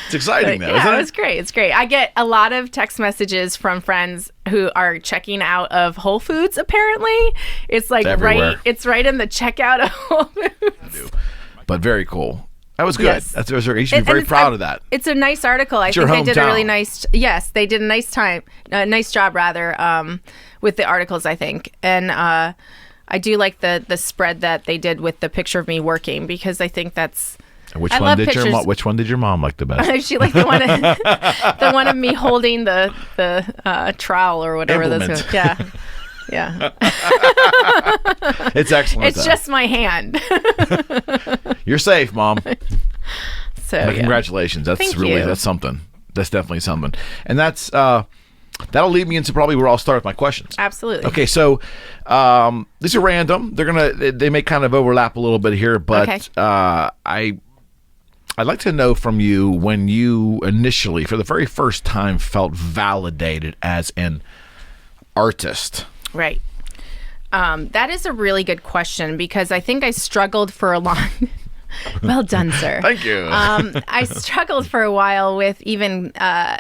It's exciting, though, isn't it? It's great. It's great. I get a lot of text messages from friends who are checking out of Whole Foods. Apparently, it's like it's right in the checkout of Whole Foods. But very cool. That was good. Yes. You should be very proud of that. It's a nice article. I think they did a really nice. Yes, they did a nice job rather with the articles, I think, and I do like the spread that they did with the picture of me working, because I think that's. Which one did your mom like the best? She liked the one of me holding the trowel or whatever that's. Yeah. It's excellent. It's just my hand. You're safe, Mom. So congratulations. That's something. That's definitely something. And that's that'll lead me into probably where I'll start with my questions. Absolutely. Okay, so these are random. They may kind of overlap a little bit here, but I'd like to know from you when you initially, for the very first time, felt validated as an artist. Right. That is a really good question, because I think I struggled for a long... Well done, sir. Thank you. I struggled for a while with even the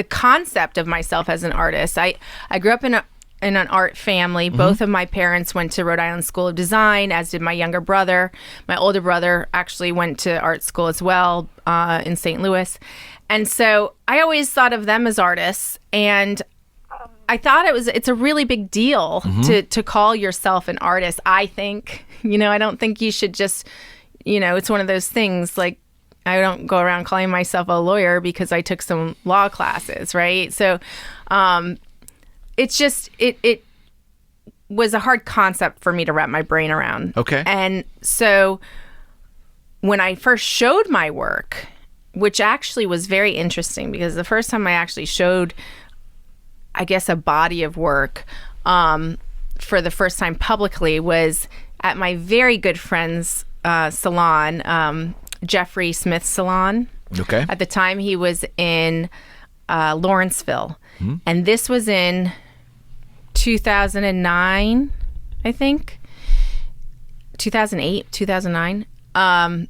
concept of myself as an artist. I grew up in an art family. Both of my parents went to Rhode Island School of Design, as did my younger brother. My older brother actually went to art school as well in St. Louis. And so I always thought of them as artists, and I thought it's a really big deal to call yourself an artist, I think. I don't think you should just, it's one of those things, like, I don't go around calling myself a lawyer because I took some law classes, right? So it's just, it was a hard concept for me to wrap my brain around. Okay. And so when I first showed my work, which actually was very interesting because the first time I actually showed, I guess, a body of work for the first time publicly was at my very good friend's salon, Jeffrey Smith's salon. Okay. At the time, he was in Lawrenceville. And this was in 2009, I think. 2008, 2009. And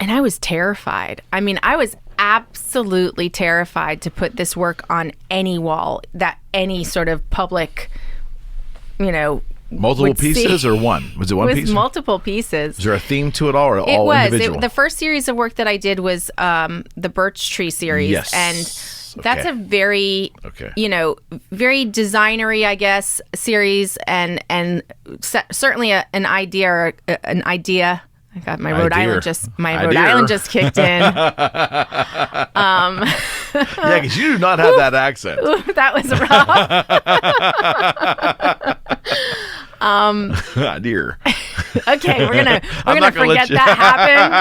I was terrified. I mean, I was absolutely terrified to put this work on any wall that any sort of public, multiple pieces or one? Was it one piece? It was multiple pieces. Is there a theme to it all or all individual? The first series of work that I did was the Birch Tree series. Yes. And that's a very, very designery, I guess, series and certainly an idea. I got my Rhode Island just kicked in. Yeah, because you do not have that accent. Ooh, that was rough. Dear. Okay, we're gonna forget that happened.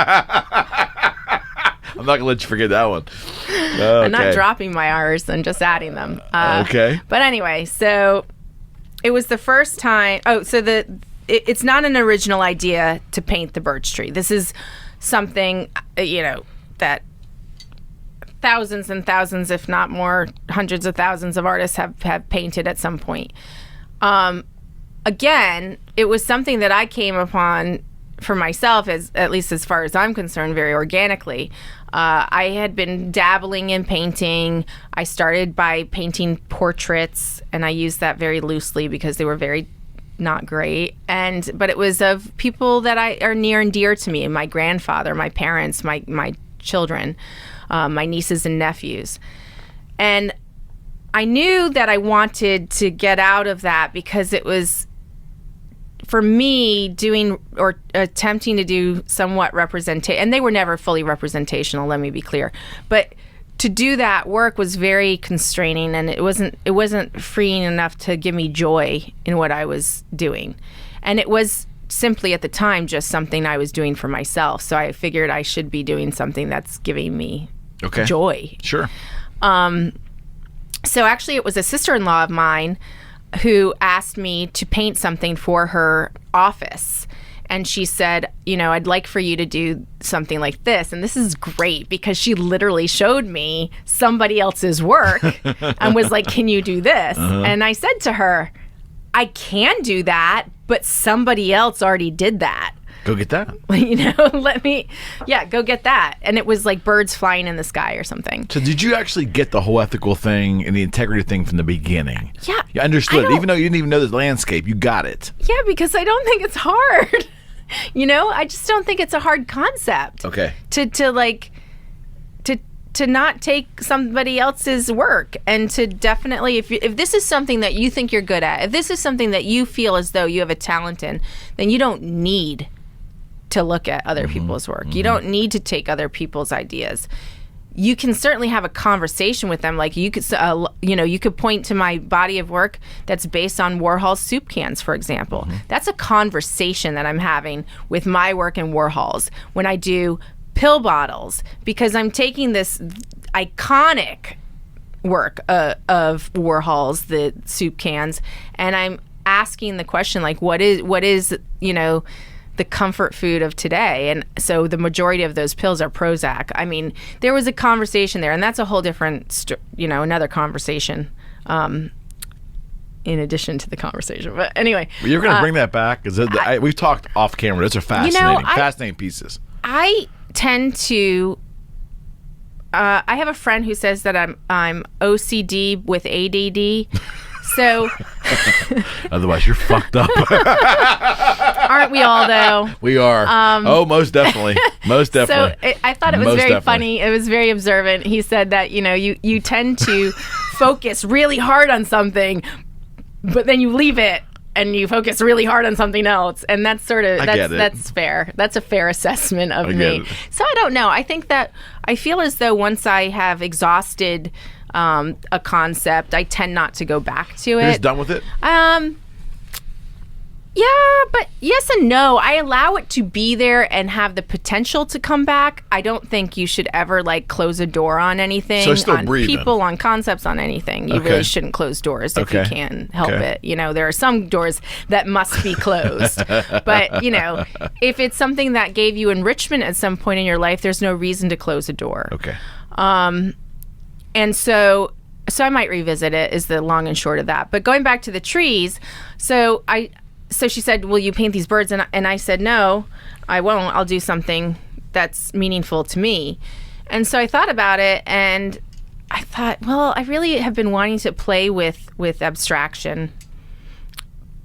I'm not gonna let you forget that one. Okay. I'm not dropping my R's and just adding them. Okay. But anyway, so it was the first time. It's not an original idea to paint the birch tree. This is something, that thousands and thousands, if not more, hundreds of thousands of artists have painted at some point. Again, it was something that I came upon for myself, at least as far as I'm concerned, very organically. I had been dabbling in painting. I started by painting portraits, and I used that very loosely because they were very not great, but it was of people that are near and dear to me: my grandfather, my parents, my children, my nieces and nephews. And I knew that I wanted to get out of that because it was, for me, doing or attempting to do somewhat representation, and they were never fully representational, let me be clear, but to do that work was very constraining, and it wasn't freeing enough to give me joy in what I was doing. And it was simply at the time just something I was doing for myself. So I figured I should be doing something that's giving me joy. Sure. So actually it was a sister-in-law of mine who asked me to paint something for her office. And she said, I'd like for you to do something like this. And this is great because she literally showed me somebody else's work and was like, can you do this? And I said to her, I can do that, but somebody else already did that. Go get that. Go get that. And it was like birds flying in the sky or something. So did you actually get the whole ethical thing and the integrity thing from the beginning? Yeah. You understood it. Even though you didn't even know the landscape, you got it. Yeah, because I don't think it's hard. I just don't think it's a hard concept. Okay. To not take somebody else's work, and to definitely, if this is something that you think you're good at, if this is something that you feel as though you have a talent in, then you don't need to look at other people's work. You don't need to take other people's ideas. You can certainly have a conversation with them. Like you could point to my body of work that's based on Warhol's soup cans, for example. That's a conversation that I'm having with my work in Warhol's when I do pill bottles, because I'm taking this iconic work of Warhol's, the soup cans, and I'm asking the question, like, what is the comfort food of today? And so the majority of those pills are Prozac. I mean, there was a conversation there, and that's a whole different, another conversation in addition to the conversation. But anyway. You're going to bring that back? Because we've talked off camera. Those are fascinating, fascinating pieces. I tend to... I have a friend who says that I'm OCD with ADD. So... Otherwise, you're fucked up. Aren't we all, though? We are. Most definitely. Most definitely. So I thought it was very funny. It was very observant. He said that, you tend to focus really hard on something, but then you leave it and you focus really hard on something else. And that's that's fair. That's a fair assessment of me. So I don't know. I think that I feel as though once I have exhausted a concept, I tend not to go back to it. You're just done with it? Yeah, but yes and no. I allow it to be there and have the potential to come back. I don't think you should ever like close a door on anything, So still on breathing. people, on concepts, on anything. You really shouldn't close doors if you can help it. You know, there are some doors that must be closed. But, you know, if it's something that gave you enrichment at some point in your life, there's no reason to close a door. Okay. And so I might revisit it is the long and short of that. But going back to the trees, so she said, will you paint these birds? And I said, no, I won't. I'll do something that's meaningful to me. And so I thought about it, and I thought, well, I really have been wanting to play with abstraction,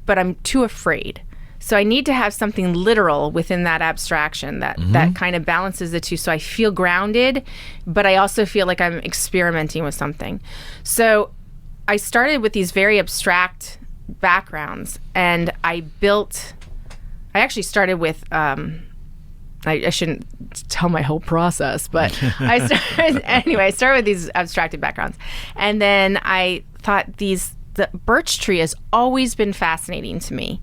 but I'm too afraid. So I need to have something literal within that abstraction that kind of balances the two, so I feel grounded, but I also feel like I'm experimenting with something. So I started with these very abstract backgrounds, and I actually started with I shouldn't tell my whole process, but I started with these abstracted backgrounds, and then I thought the birch tree has always been fascinating to me,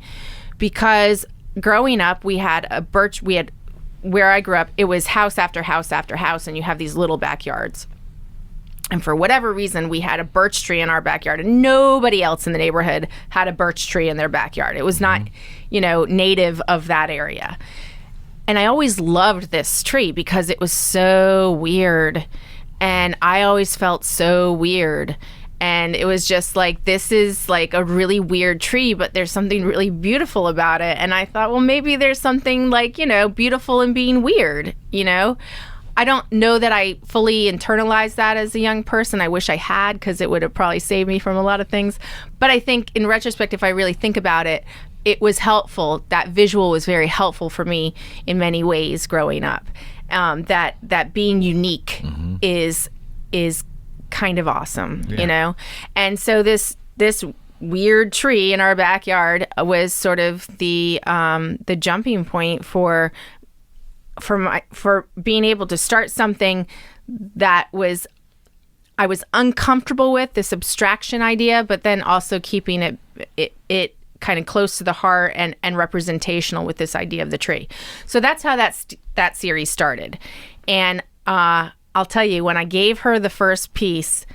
because growing up we had where I grew up, it was house after house after house, and you have these little backyards. And for whatever reason, we had a birch tree in our backyard, and nobody else in the neighborhood had a birch tree in their backyard. It was not, native of that area. And I always loved this tree because it was so weird. And I always felt so weird. And it was just like, this is like a really weird tree, but there's something really beautiful about it. And I thought, well, maybe there's something like, beautiful in being weird, I don't know that I fully internalized that as a young person. I wish I had, because it would have probably saved me from a lot of things. But I think in retrospect, if I really think about it, it was helpful. That visual was very helpful for me in many ways growing up. That being unique is kind of awesome, And so this weird tree in our backyard was sort of the jumping point for being able to start something that I was uncomfortable with, this abstraction idea, but then also keeping it kind of close to the heart and representational with this idea of the tree. So that's how that series started. And I'll tell you, when I gave her the first piece,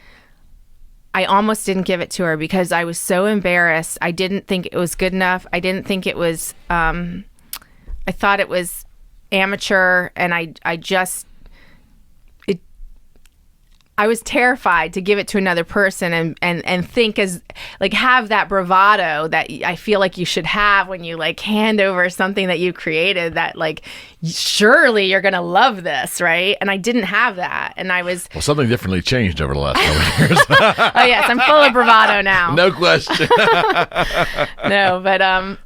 I almost didn't give it to her because I was so embarrassed. I didn't think it was good enough. I didn't think it was, I thought it was amateur, and I was terrified to give it to another person and think have that bravado that I feel like you should have when you hand over something that you created, that surely you're gonna love this, right? And I didn't have that, and I was something differently changed over the last couple of years. Oh yes, I'm full of bravado now. No question. No, but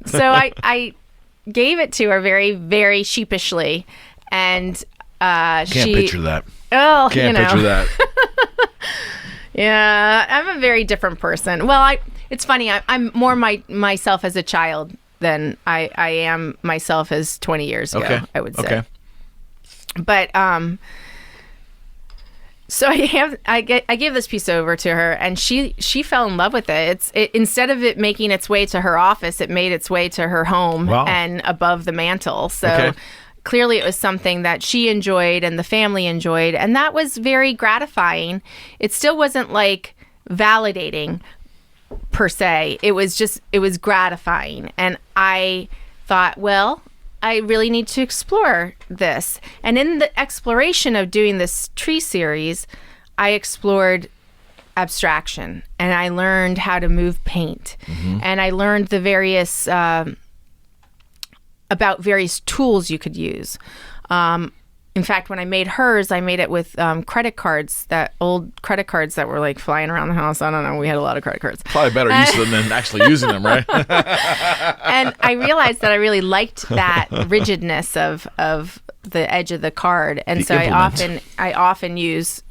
so I gave it to her very, very sheepishly, and Can't picture that. Oh, Can't picture that. Yeah, I'm a very different person. Well, it's funny. I'm more myself as a child than I am myself as 20 years ago. I would say. Okay. But so I gave this piece over to her, and she fell in love with it. Instead of it making its way to her office, it made its way to her home and above the mantle. So clearly it was something that she enjoyed and the family enjoyed, and that was very gratifying. It still wasn't validating per se. It was gratifying, and I thought, well, I really need to explore this. And in the exploration of doing this tree series, I explored abstraction, and I learned how to move paint, and I learned the various about various tools you could use. In fact, when I made hers, I made it with credit cards, old credit cards that were flying around the house. I don't know. We had a lot of credit cards. Probably better use of them than actually using them, right? And I realized that I really liked that rigidness of the edge of the card, and I often use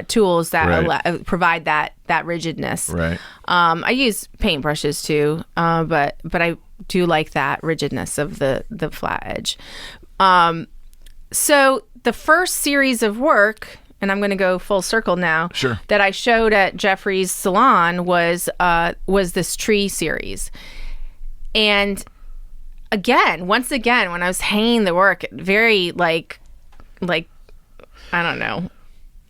tools that provide that rigidness. Right. I use paintbrushes too, but I do like that rigidness of the flat edge. So the first series of work, and I'm going to go full circle now, that I showed at Jeffrey's salon was this tree series. And once again, when I was hanging the work, very like I don't know.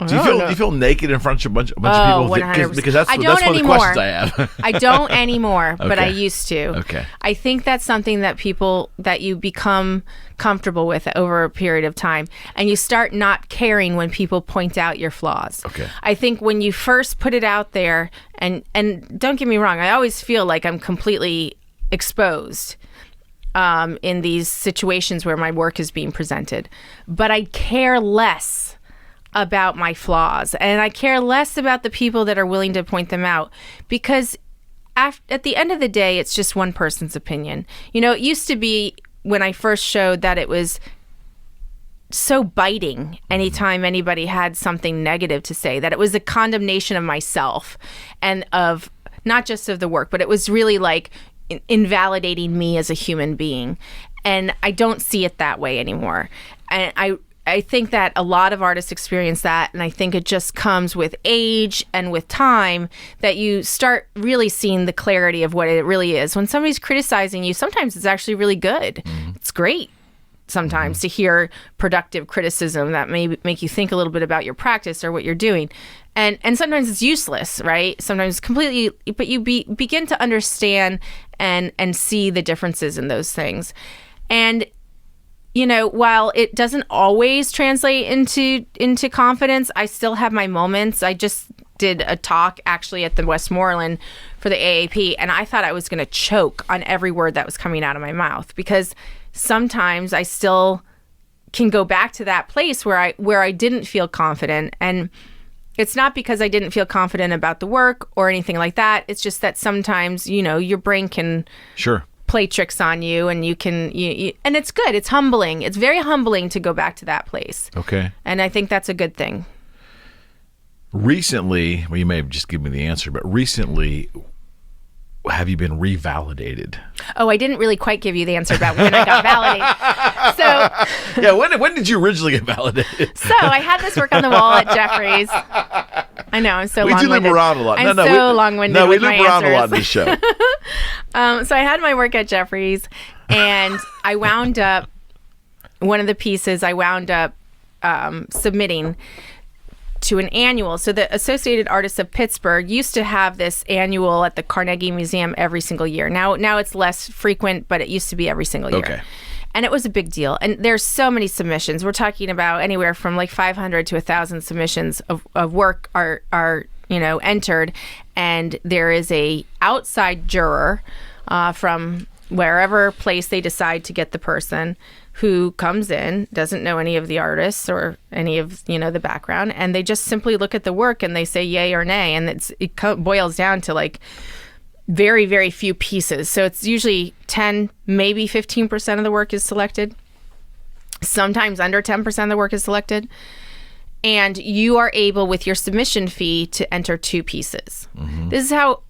Do you feel naked in front of a bunch of people? 100%. Because that's one of the questions I have. I don't anymore, but I used to. Okay. I think that's something that you become comfortable with over a period of time, and you start not caring when people point out your flaws. Okay. I think when you first put it out there, and don't get me wrong, I always feel like I'm completely exposed in these situations where my work is being presented, but I care less about my flaws, and I care less about the people that are willing to point them out, because at the end of the day, it's just one person's opinion. It used to be when I first showed that it was so biting anytime anybody had something negative to say, that it was a condemnation of myself and of not just of the work, but it was really like invalidating me as a human being. And I don't see it that way anymore. And I think that a lot of artists experience that, and I think it just comes with age and with time that you start really seeing the clarity of what it really is. When somebody's criticizing you, sometimes it's actually really good. It's great sometimes to hear productive criticism that may make you think a little bit about your practice or what you're doing. And sometimes it's useless, right? Sometimes completely, but you begin to understand and see the differences in those things. And while it doesn't always translate into confidence, I still have my moments. I just did a talk actually at the Westmoreland for the AAP, and I thought I was going to choke on every word that was coming out of my mouth, because sometimes I still can go back to that place where I didn't feel confident. And it's not because I didn't feel confident about the work or anything like that. It's just that sometimes, your brain can play tricks on you, and you can, and it's good. It's humbling. It's very humbling to go back to that place. Okay. And I think that's a good thing. Recently, well, you may have just given me the answer, but recently, have you been revalidated? Oh, I didn't really quite give you the answer about when I got validated. So yeah, when did you originally get validated? So I had this work on the wall at Jeffrey's. I know, I'm so long-winded. We do loop around a lot. I'm so long-winded. No, we loop around answers. a lot in this show. So I had my work at Jeffrey's, and I wound up, one of the pieces I wound up submitting to an annual. So the Associated Artists of Pittsburgh used to have this annual at the Carnegie Museum every single year. Now it's less frequent, but it used to be every single year. Okay. And it was a big deal. And there's so many submissions. We're talking about anywhere from like 500 to 1,000 submissions of work are entered. And there is a outside juror from wherever place they decide to get the person, who comes in, doesn't know any of the artists or any of the background, and they just simply look at the work and they say yay or nay, and it boils down to like very, very few pieces. So it's usually 10, maybe 15% of the work is selected. Sometimes under 10% of the work is selected. And you are able, with your submission fee, to enter 2 pieces. Mm-hmm. This is how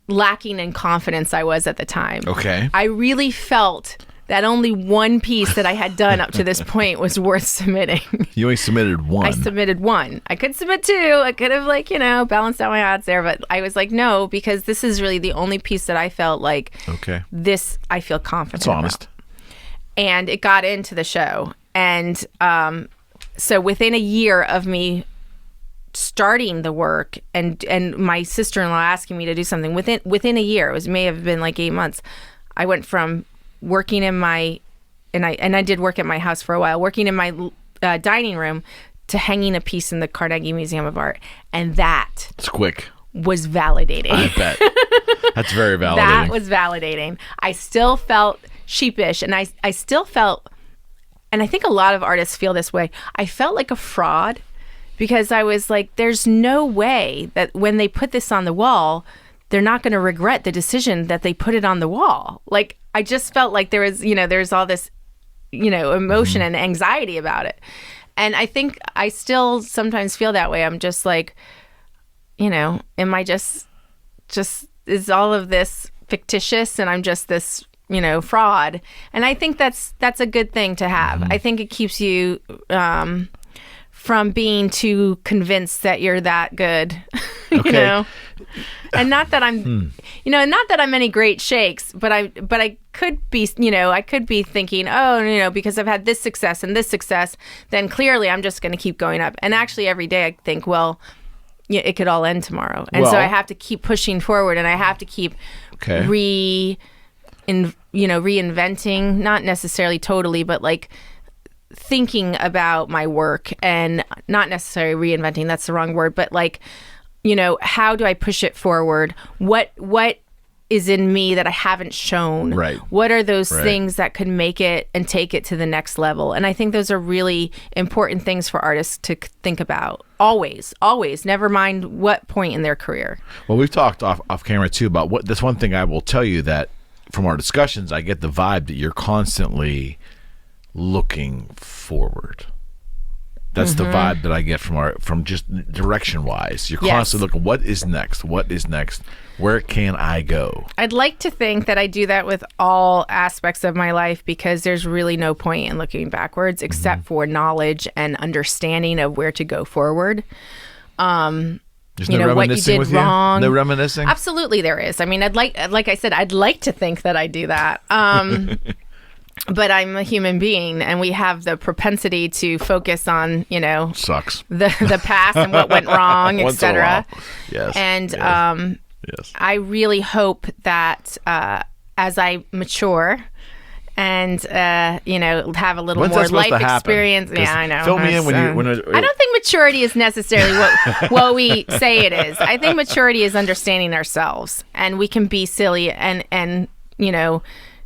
lacking in confidence I was at the time. Okay. I really felt that only one piece that I had done up to this point was worth submitting. You only submitted one. I submitted one. I could submit 2. I could have balanced out my odds there, but I was like, no, because this is really the only piece that I felt like, okay, this I feel confident That's honest. about. And it got into the show. And so within a year of me starting the work and my sister-in-law asking me to do something, within a year, it may have been like 8 months, I went from working in my, and I did work at my house for a while, working in my dining room, to hanging a piece in the Carnegie Museum of Art. And that it's quick. Was validating. I bet. That's very validating. That was validating. I still felt sheepish, and I still felt, and I think a lot of artists feel this way, I felt like a fraud, because I was like, there's no way that when they put this on the wall, they're not going to regret the decision that they put it on the wall. Like, I just felt like there was, there's all this, emotion and anxiety about it. And I think I still sometimes feel that way. I'm just like, am I just is all of this fictitious, and I'm just this, fraud? And I think that's a good thing to have. I think it keeps you from being too convinced that you're that good, Okay. you know. And not that I'm, not that I'm any great shakes, but I could be, I could be thinking, oh, because I've had this success and this success, then clearly I'm just going to keep going up. And actually every day I think, well, it could all end tomorrow. And so I have to keep pushing forward, and I have to keep reinventing, not necessarily totally, but like thinking about my work, and not necessarily reinventing, that's the wrong word, but like, how do I push it forward? What is in me that I haven't shown? Right. What are those things that could make it and take it to the next level? And I think those are really important things for artists to think about. Always, never mind what point in their career. Well, we've talked off camera too about that's one thing I will tell you, that from our discussions, I get the vibe that you're constantly looking forward. That's the vibe that I get from just direction wise. You're constantly looking, what is next? Where can I go? I'd like to think that I do that with all aspects of my life, because there's really no point in looking backwards except for knowledge and understanding of where to go forward. There's no what you did wrong. No reminiscing? Absolutely there is. I mean, like I said, I'd like to think that I do that. But I'm a human being, and we have the propensity to focus on, sucks. the past and what went wrong, etc. Yes. And yes. I really hope that as I mature and have a little more life experience. Yeah, I know. Fill me in when I don't think maturity is necessarily what we say it is. I think maturity is understanding ourselves, and we can be silly and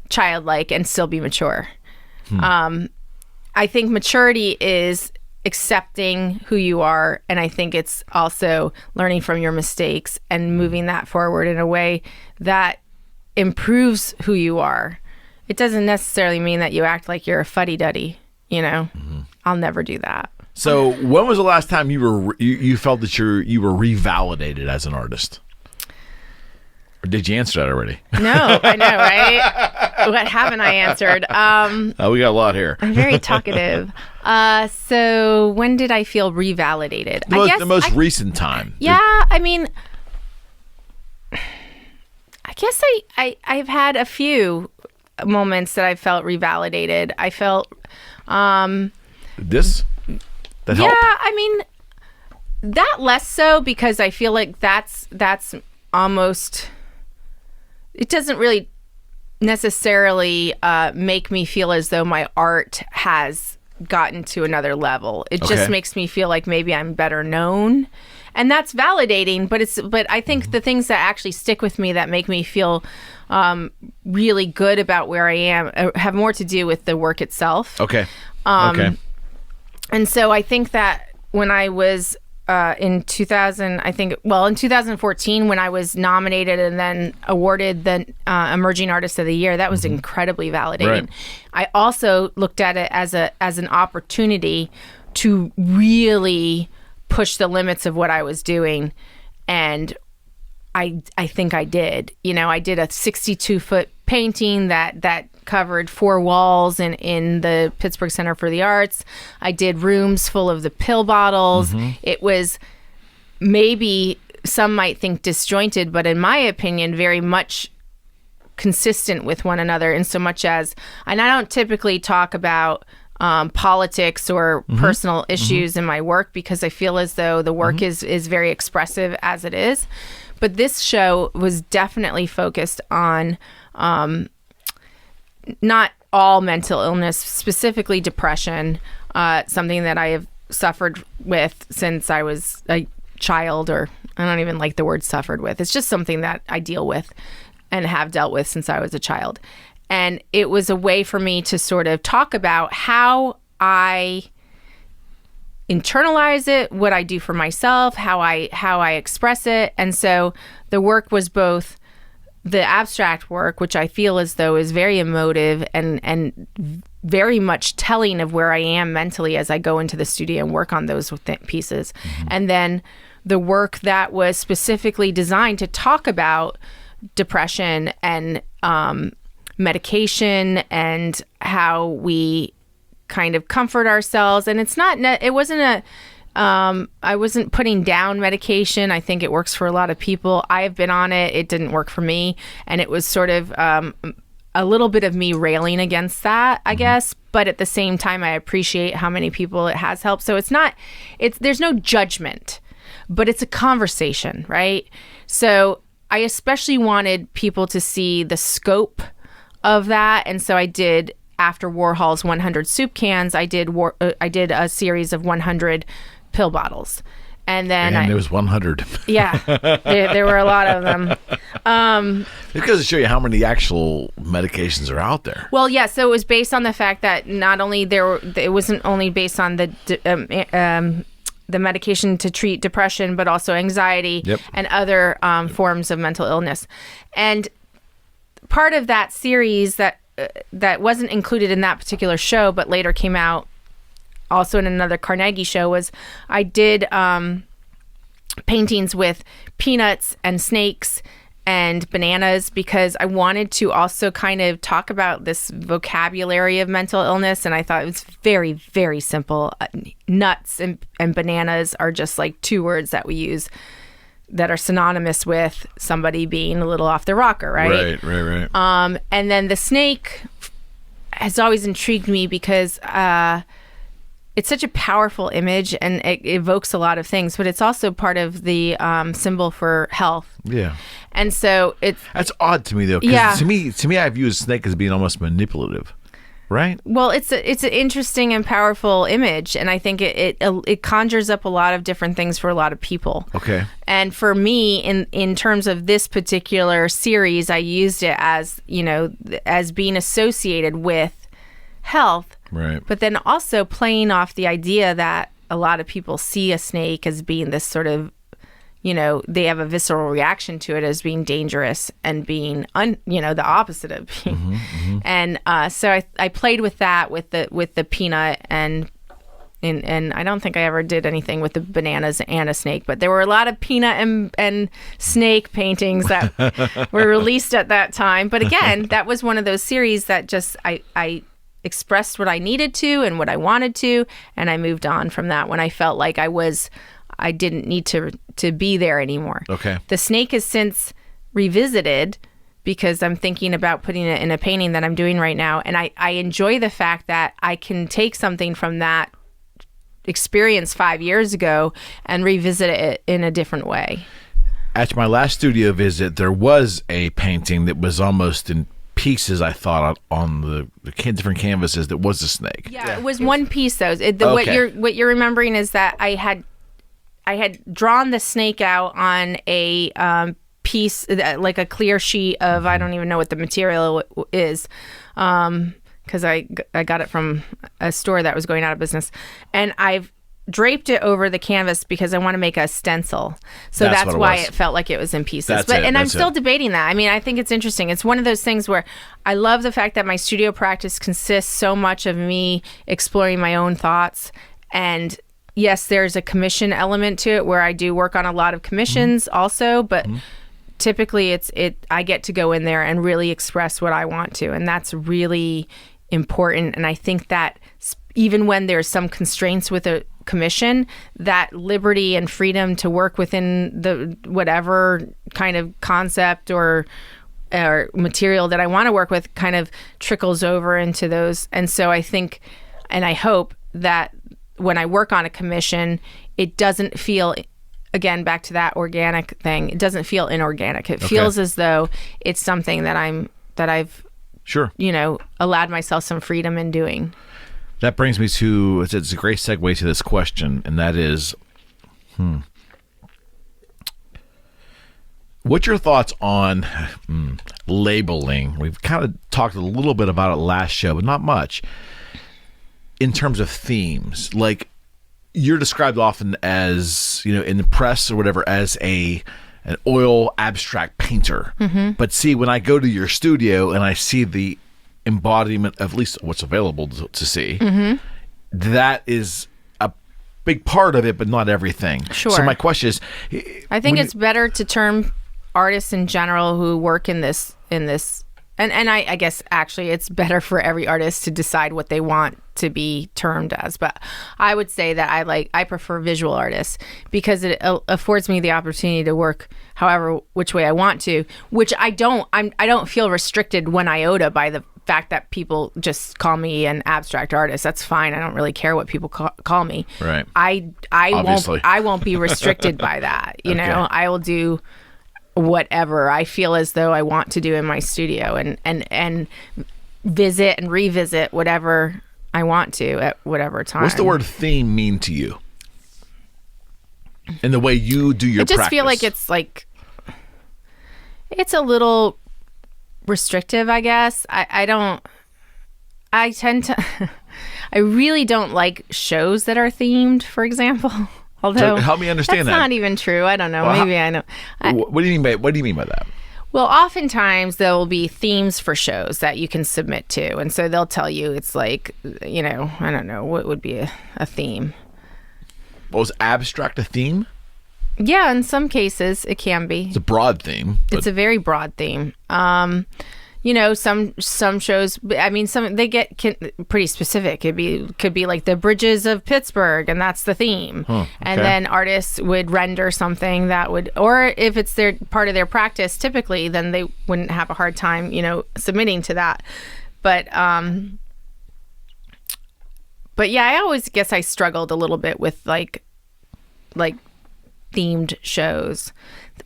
childlike and still be mature. I think maturity is accepting who you are, and I think it's also learning from your mistakes and moving that forward in a way that improves who you are. It doesn't necessarily mean that you act like you're a fuddy-duddy, I'll never do that. So when was the last time you felt that you were revalidated as an artist? Or did you answer that already? No, I know, right? What haven't I answered? We got a lot here. I'm very talkative. So when did I feel revalidated? The most recent time. Yeah, I mean, I guess I've had a few moments that I felt revalidated. I felt that helped? Yeah, I mean, that less so, because I feel like that's almost, it doesn't really necessarily make me feel as though my art has gotten to another level. It just makes me feel like maybe I'm better known, and that's validating. But I think the things that actually stick with me, that make me feel really good about where I am, have more to do with the work itself. Okay. And so I think that when I was in 2014, when I was nominated and then awarded the Emerging Artist of the Year, that was incredibly validating. Right. I also looked at it as an opportunity to really push the limits of what I was doing, and I think I did. I did a 62-foot painting that covered 4 walls in the Pittsburgh Center for the Arts. I did rooms full of the pill bottles. It was, maybe some might think, disjointed, but in my opinion, very much consistent with one another, in so much as, and I don't typically talk about politics or personal issues in my work, because I feel as though the work is very expressive as it is. But this show was definitely focused on not all mental illness, specifically depression, something that I have suffered with since I was a child, or I don't even like the word suffered with. It's just something that I deal with and have dealt with since I was a child. And it was a way for me to sort of talk about how I internalize it, what I do for myself, how I express it. And so the work was both the abstract work, which I feel as though is very emotive and very much telling of where I am mentally as I go into the studio and work on those pieces. And then the work that was specifically designed to talk about depression and medication, and how we kind of comfort ourselves. And it wasn't I wasn't putting down medication. I think it works for a lot of people. I have been on it. It didn't work for me. And it was sort of a little bit of me railing against that, I guess. But at the same time, I appreciate how many people it has helped. So there's no judgment, but it's a conversation, right? So I especially wanted people to see the scope of that. And so I did, after Warhol's 100 soup cans, I did a series of 100 pill bottles. And then there was 100. Yeah, there were a lot of them. It goes to show you how many actual medications are out there. Well, yeah. So it was based on the fact that not only it wasn't only based on the medication to treat depression, but also anxiety and other forms of mental illness. And part of that series that wasn't included in that particular show, but later came out also in another Carnegie show, was I did paintings with peanuts and snakes and bananas, because I wanted to also kind of talk about this vocabulary of mental illness. And I thought it was very, very simple. Nuts and bananas are just like two words that we use that are synonymous with somebody being a little off the rocker, right? Right. And then the snake has always intrigued me because it's such a powerful image and it evokes a lot of things, but it's also part of the symbol for health. Yeah. And so that's odd to me, though. 'Cause yeah. To me, I view a snake as being almost manipulative, right? Well, it's an interesting and powerful image, and I think it conjures up a lot of different things for a lot of people. Okay. And for me, in terms of this particular series, I used it as as being associated with health. Right. But then also playing off the idea that a lot of people see a snake as being this sort of, they have a visceral reaction to it as being dangerous and being, the opposite of being. Mm-hmm. And so I played with that with the peanut and I don't think I ever did anything with the bananas and a snake, but there were a lot of peanut and snake paintings that were released at that time. But again, that was one of those series that just I expressed what I needed to and what I wanted to, and I moved on from that when I felt like I didn't need to be there anymore. Okay. The snake is since revisited because I'm thinking about putting it in a painting that I'm doing right now, and I enjoy the fact that I can take something from that experience 5 years ago and revisit it in a different way. At my last studio visit, there was a painting that was almost in pieces, I thought, on the different canvases that was a snake. Yeah, it was one piece though. What you're remembering is that I had drawn the snake out on a piece, like a clear sheet of, I don't even know what the material is, because I got it from a store that was going out of business, and I've draped it over the canvas because I want to make a stencil. So that's why it felt like it was in pieces. I'm still debating that. I mean, I think it's interesting. It's one of those things where I love the fact that my studio practice consists so much of me exploring my own thoughts. And yes, there's a commission element to it where I do work on a lot of commissions also, but typically I get to go in there and really express what I want to. And that's really important. And I think that even when there's some constraints with a commission, that liberty and freedom to work within the whatever kind of concept or material that I want to work with kind of trickles over into those. And so I think, and I hope that when I work on a commission, it doesn't feel, again, back to that organic thing, it doesn't feel inorganic. It feels as though it's something that I've sure, allowed myself some freedom in doing. That brings me to, it's a great segue to this question, and that is, what's your thoughts on labeling? We've kind of talked a little bit about it last show, but not much. In terms of themes, like you're described often as, in the press or whatever, as an oil abstract painter. Mm-hmm. But see, when I go to your studio and I see the embodiment of at least what's available to see, that is a big part of it, but not everything. Sure. So my question is, I think it's better to term artists in general who work in this And I guess actually it's better for every artist to decide what they want to be termed as. But I would say that I prefer visual artists because it affords me the opportunity to work however which way I want to, which I don't feel restricted one iota by the fact that people just call me an abstract artist. That's fine. I don't really care what people call me. Right. I won't be restricted by that. You know, I will do whatever I feel as though I want to do in my studio and visit and revisit whatever I want to at whatever time. What's the word theme mean to you? In the way you do your practice? I just feel like it's a little restrictive, I guess. I really don't like shows that are themed, for example. Although, so help me understand that's not even true. I don't know. Well, maybe I know. What do you mean by that? Well, oftentimes there will be themes for shows that you can submit to, and so they'll tell you it's like, you know, I don't know what would be a theme. Well, is abstract a theme? Yeah, in some cases it can be. It's a broad theme. It's a very broad theme. You know, some shows, I mean, they get pretty specific. Could be like the bridges of Pittsburgh, and that's the theme. Okay. And then artists would render something that would, or if it's their part of their practice, typically, then they wouldn't have a hard time, you know, submitting to that. But yeah, I always guess I struggled a little bit with like themed shows.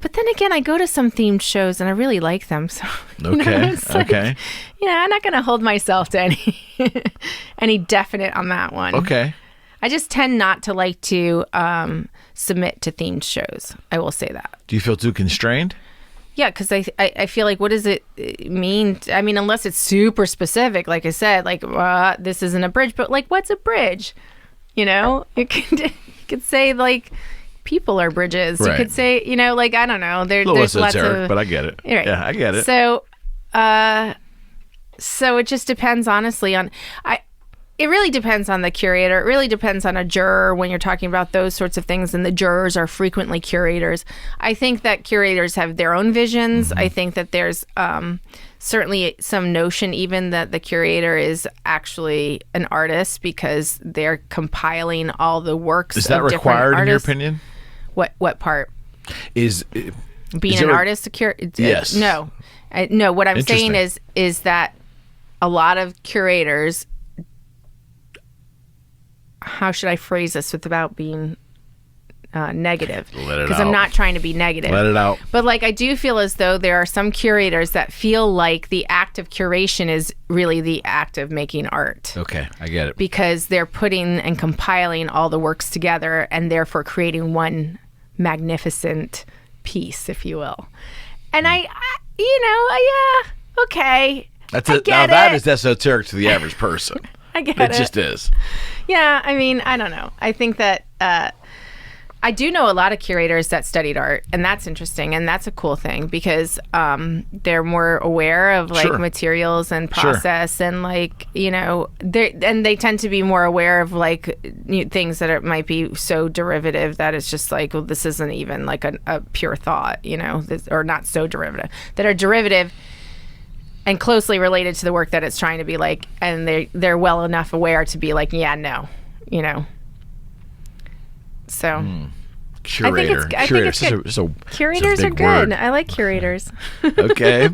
But then again, I go to some themed shows and I really like them. So okay, okay. You know, I'm not going to hold myself to any definite on that one. Okay. I just tend not to like to submit to themed shows. I will say that. Do you feel too constrained? Yeah, because I feel like, what does it mean? I mean, unless it's super specific, like I said, like this isn't a bridge, but like, what's a bridge? You know, you could say like, people are bridges. Right. You could say, you know, like, I don't know. There's lots of, but I get it. Right. Yeah, I get it. So, so it just depends, honestly, on it really depends on the curator. It really depends on a juror when you're talking about those sorts of things, and the jurors are frequently curators. I think that curators have their own visions. I think that there's certainly some notion even that the curator is actually an artist because they're compiling all the works of different artists. Is that required in your opinion? What part? Is being an artist a curator? Yes. No. No, what I'm saying is that a lot of curators, how should I phrase this without being negative? Let it out. Because I'm not trying to be negative. Let it out. But like, I do feel as though there are some curators that feel like the act of curation is really the act of making art. Okay, I get it. Because they're putting and compiling all the works together and therefore creating one magnificent piece, if you will. And okay. That is esoteric to the average person. I get it. It just is. Yeah, I mean, I don't know. I think that I do know a lot of curators that studied art, and that's interesting, and that's a cool thing because they're more aware of like materials and process, and like, you know, they tend to be more aware of like things that might be so derivative that it's just like, well, this isn't even like a pure thought, you know, or not so derivative, that are derivative and closely related to the work that it's trying to be like, and they're well enough aware to be like, yeah, no, you know. So, curator. I think it's good. Curators are good. Word. I like curators. Okay.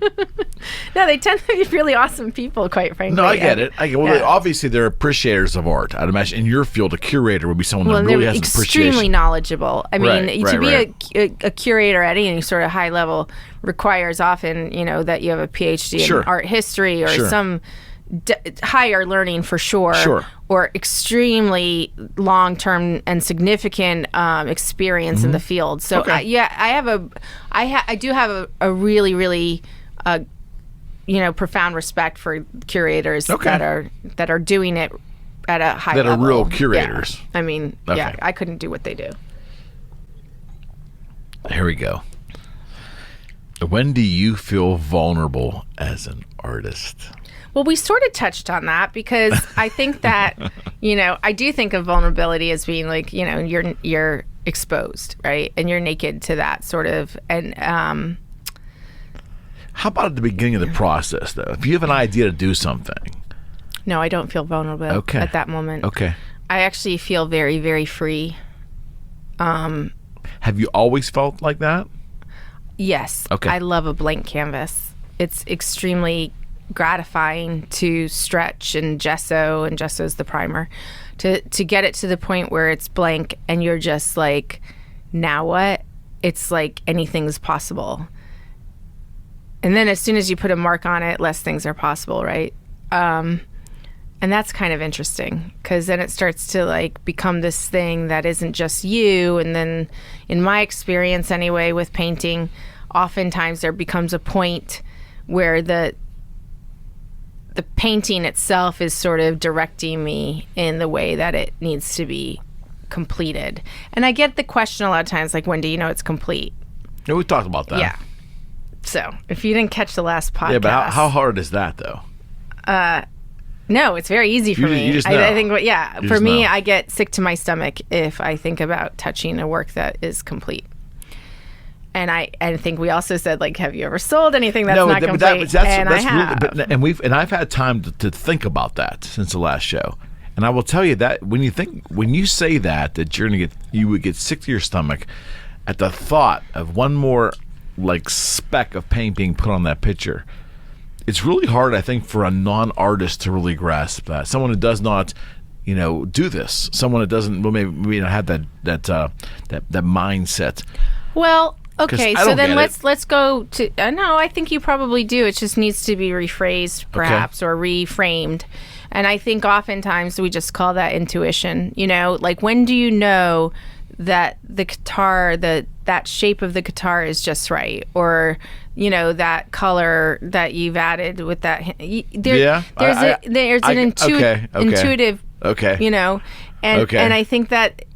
No, they tend to be really awesome people, quite frankly. No, I get it. Obviously, they're appreciators of art. I'd imagine in your field, a curator would be someone that really has appreciation. Extremely knowledgeable. I mean, to be a curator at any sort of high level requires often, you know, that you have a PhD in art history or some higher learning for sure, or extremely long-term and significant experience in the field. So I do have a really, really you know, profound respect for curators that are doing it at a high level. That are real curators. Yeah. I mean, I couldn't do what they do. Here we go. When do you feel vulnerable as an artist? Well, we sort of touched on that because I think that, you know, I do think of vulnerability as being like, you know, you're exposed, right? And you're naked to that sort of, and How about at the beginning of the process, though? If you have an idea to do something. No, I don't feel vulnerable at that moment. Okay. I actually feel very, very free. Have you always felt like that? Yes. Okay. I love a blank canvas. It's extremely gratifying to stretch and gesso's the primer, to get it to the point where it's blank and you're just like, now what? It's like anything's possible. And then as soon as you put a mark on it, less things are possible, right? And that's kind of interesting, because then it starts to like become this thing that isn't just you. And then in my experience anyway with painting, oftentimes there becomes a point where the painting itself is sort of directing me in the way that it needs to be completed. And I get the question a lot of times, like, when do you know it's complete? Yeah, we talked about that. Yeah. So if you didn't catch the last podcast. Yeah, but how hard is that, though? No, it's very easy for me. You just know. I think, for me, know. I get sick to my stomach if I think about touching a work that is complete. And I think we also said, like, have you ever sold anything that's not complete? I have. And I've had time to think about that since the last show. And I will tell you that when you say that you would get sick to your stomach at the thought of one more like speck of paint being put on that picture. It's really hard, I think, for a non-artist to really grasp that. Someone who does not, do this. Someone who doesn't maybe not have that mindset. Well, okay, so then let's go to. No, I think you probably do. It just needs to be rephrased, perhaps, or reframed. And I think oftentimes we just call that intuition. Like, when do you know that the guitar, that shape of the guitar is just right, or that color that you've added with that. There's an intuitive. Okay. And I think that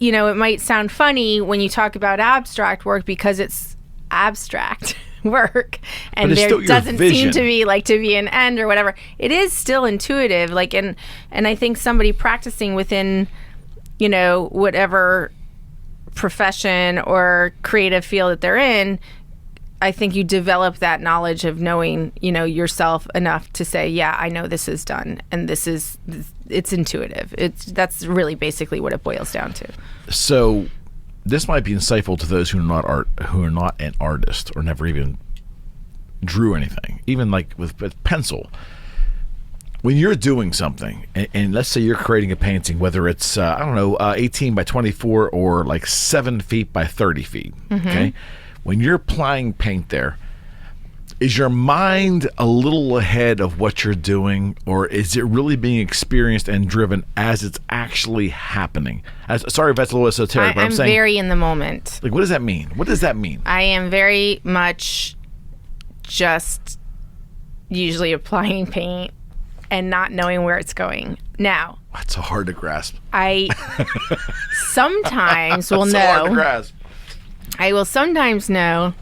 it might sound funny when you talk about abstract work because it's abstract work, and there doesn't seem to be an end or whatever. It is still intuitive, like, and I think somebody practicing within whatever profession or creative field that they're in, I think you develop that knowledge of knowing, yourself enough to say, yeah, I know this is done, and it's intuitive. That's really basically what it boils down to. So this might be insightful to those who are not an artist or never even drew anything, even like with pencil. When you're doing something, and let's say you're creating a painting, whether it's 18 by 24 or like 7 feet by 30 feet, okay? When you're applying paint there, is your mind a little ahead of what you're doing, or is it really being experienced and driven as it's actually happening? Sorry if that's a little esoteric, but I'm saying... I'm very in the moment. Like, what does that mean? What does that mean? I am very much just usually applying paint and not knowing where it's going. Now... That's so hard to grasp. I sometimes will know... so hard to grasp. I will sometimes know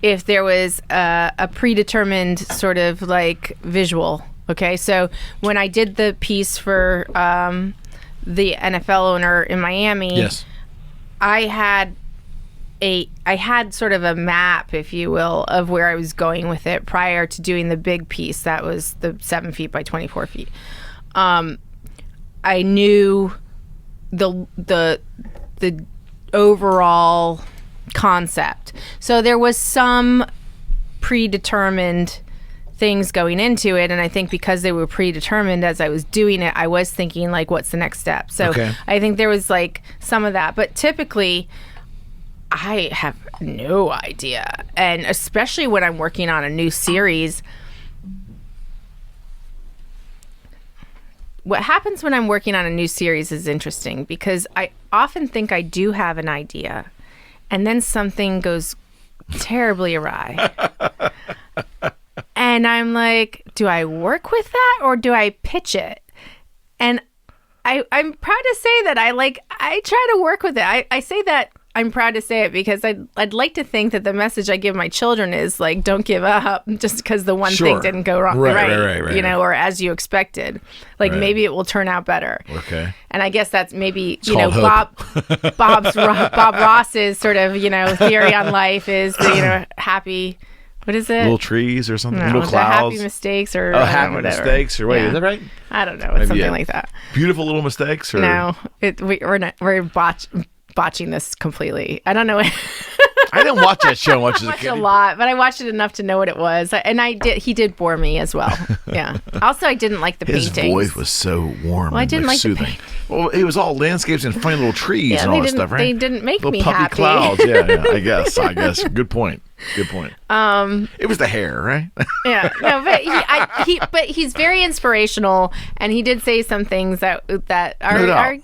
if there was a predetermined sort of like visual. Okay, so when I did the piece for the NFL owner in Miami, yes, I had sort of a map, if you will, of where I was going with it prior to doing the big piece. That was the 7 feet by 24 feet. I knew the overall concept. So there was some predetermined things going into it, and I think because they were predetermined as I was doing it, I was thinking like, what's the next step? So I think there was like some of that, but typically I have no idea. And especially when I'm working on a new series, what happens when I'm working on a new series is interesting, because I often think I do have an idea, and then something goes terribly awry. And I'm like, do I work with that or do I pitch it? And I'm proud to say that I try to work with it. I say that I'm proud to say it because I'd like to think that the message I give my children is like, don't give up just because the one thing didn't go wrong, right, or as you expected. Like maybe it will turn out better. Okay. And I guess that's maybe Bob Ross's sort of theory on life is the happy What is it? Little trees or something? No, little the clouds? Happy Mistakes or Happy whatever. Mistakes or wait, is that right? I don't know. It's something like that. Beautiful Little Mistakes? Or? No, we're botching this completely. I don't know. I didn't watch that show much as a kid. A lot, but I watched it enough to know what it was, and he did bore me as well. Yeah. Also, I didn't like the paintings. His voice was so warm. Well, I didn't like soothing. the paintings. Well, it was all landscapes and funny little trees and all that stuff, right? They didn't make little me puffy happy. clouds. Yeah. I guess. Good point. It was the hair, right? Yeah. No, but he's very inspirational, and he did say some things that are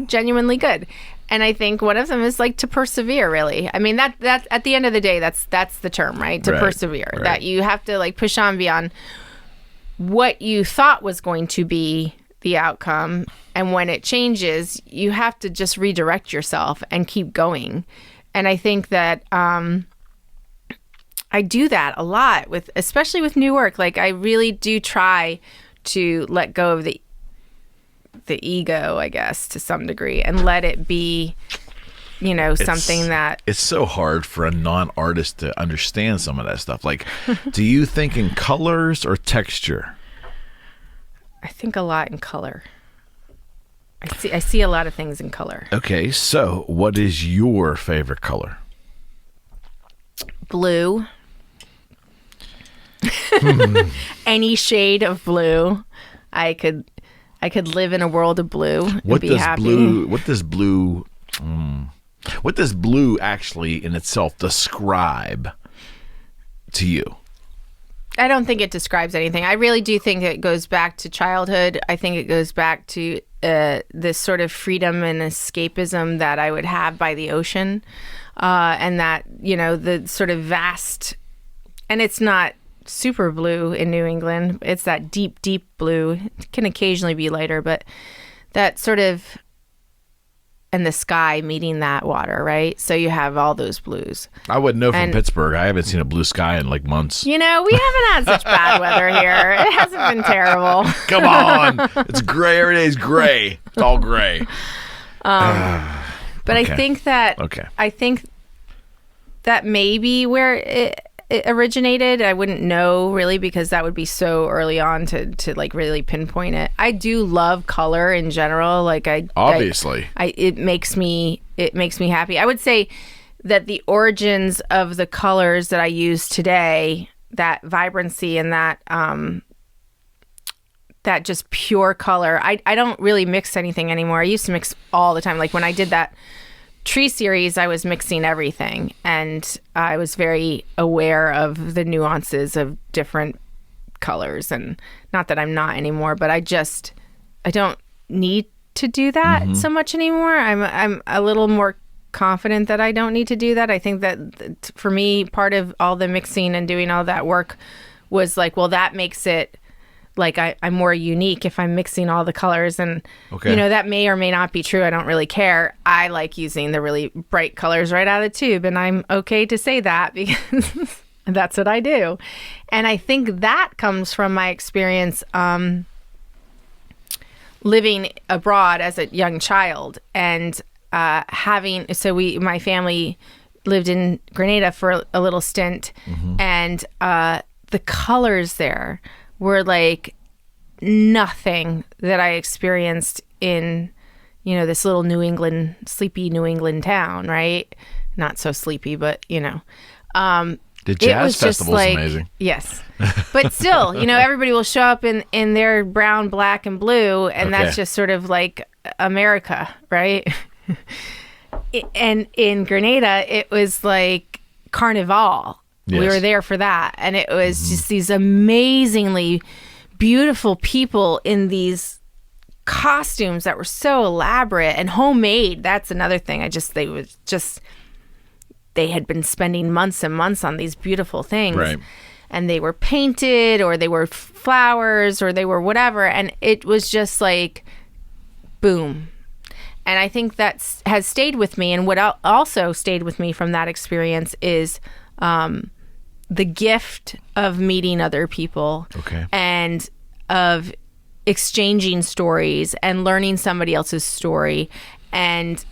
genuinely good. And I think one of them is like to persevere, really. I mean, that at the end of the day, that's the term, right? To persevere. Right. That you have to like push on beyond what you thought was going to be the outcome. And when it changes, you have to just redirect yourself and keep going. And I think that I do that a lot especially with new work. Like I really do try to let go of the ego, I guess, to some degree, and let it be, something that... It's so hard for a non-artist to understand some of that stuff. Like, do you think in colors or texture? I think a lot in color. I see a lot of things in color. Okay, so what is your favorite color? Blue. Any shade of blue. I could live in a world of blue and be happy. What does blue actually in itself describe to you? I don't think it describes anything. I really do think it goes back to childhood. I think it goes back to this sort of freedom and escapism that I would have by the ocean, and that, the sort of vast, and it's not super blue in New England. It's that deep, deep blue. It can occasionally be lighter, but that sort of, and the sky meeting that water, right? So you have all those blues. I wouldn't know from Pittsburgh. I haven't seen a blue sky in like months. We haven't had such bad weather here. It hasn't been terrible. Come on. It's gray. Every day's gray. It's all gray. But okay. I think that maybe where it originated, I wouldn't know really, because that would be so early on to like really pinpoint it. I do love color in general. Like obviously it makes me happy. I would say that the origins of the colors that I use today, that vibrancy and that just pure color, I don't really mix anything anymore. I used to mix all the time. Like when I did that tree series, I was mixing everything, and I was very aware of the nuances of different colors, and not that I'm not anymore, but I don't need to do that so much anymore. I'm a little more confident that I don't need to do that. I think that for me, part of all the mixing and doing all that work was like, well, that makes it like I'm more unique if I'm mixing all the colors, and that may or may not be true. I don't really care. I like using the really bright colors right out of the tube, and I'm okay to say that because that's what I do. And I think that comes from my experience living abroad as a young child, and my family lived in Grenada for a little stint, and the colors there were like nothing that I experienced in, this little sleepy New England town, right? Not so sleepy, but, The jazz festival is amazing. Yes. But still, everybody will show up in their brown, black, and blue, and that's just sort of like America, right? And in Grenada, it was like Carnival. Yes. We were there for that. And it was just these amazingly beautiful people in these costumes that were so elaborate and homemade. That's another thing. They had been spending months and months on these beautiful things. Right. And they were painted, or they were flowers, or they were whatever. And it was just like, boom. And I think that has stayed with me. And what also stayed with me from that experience is the gift of meeting other people, and of exchanging stories and learning somebody else's story, and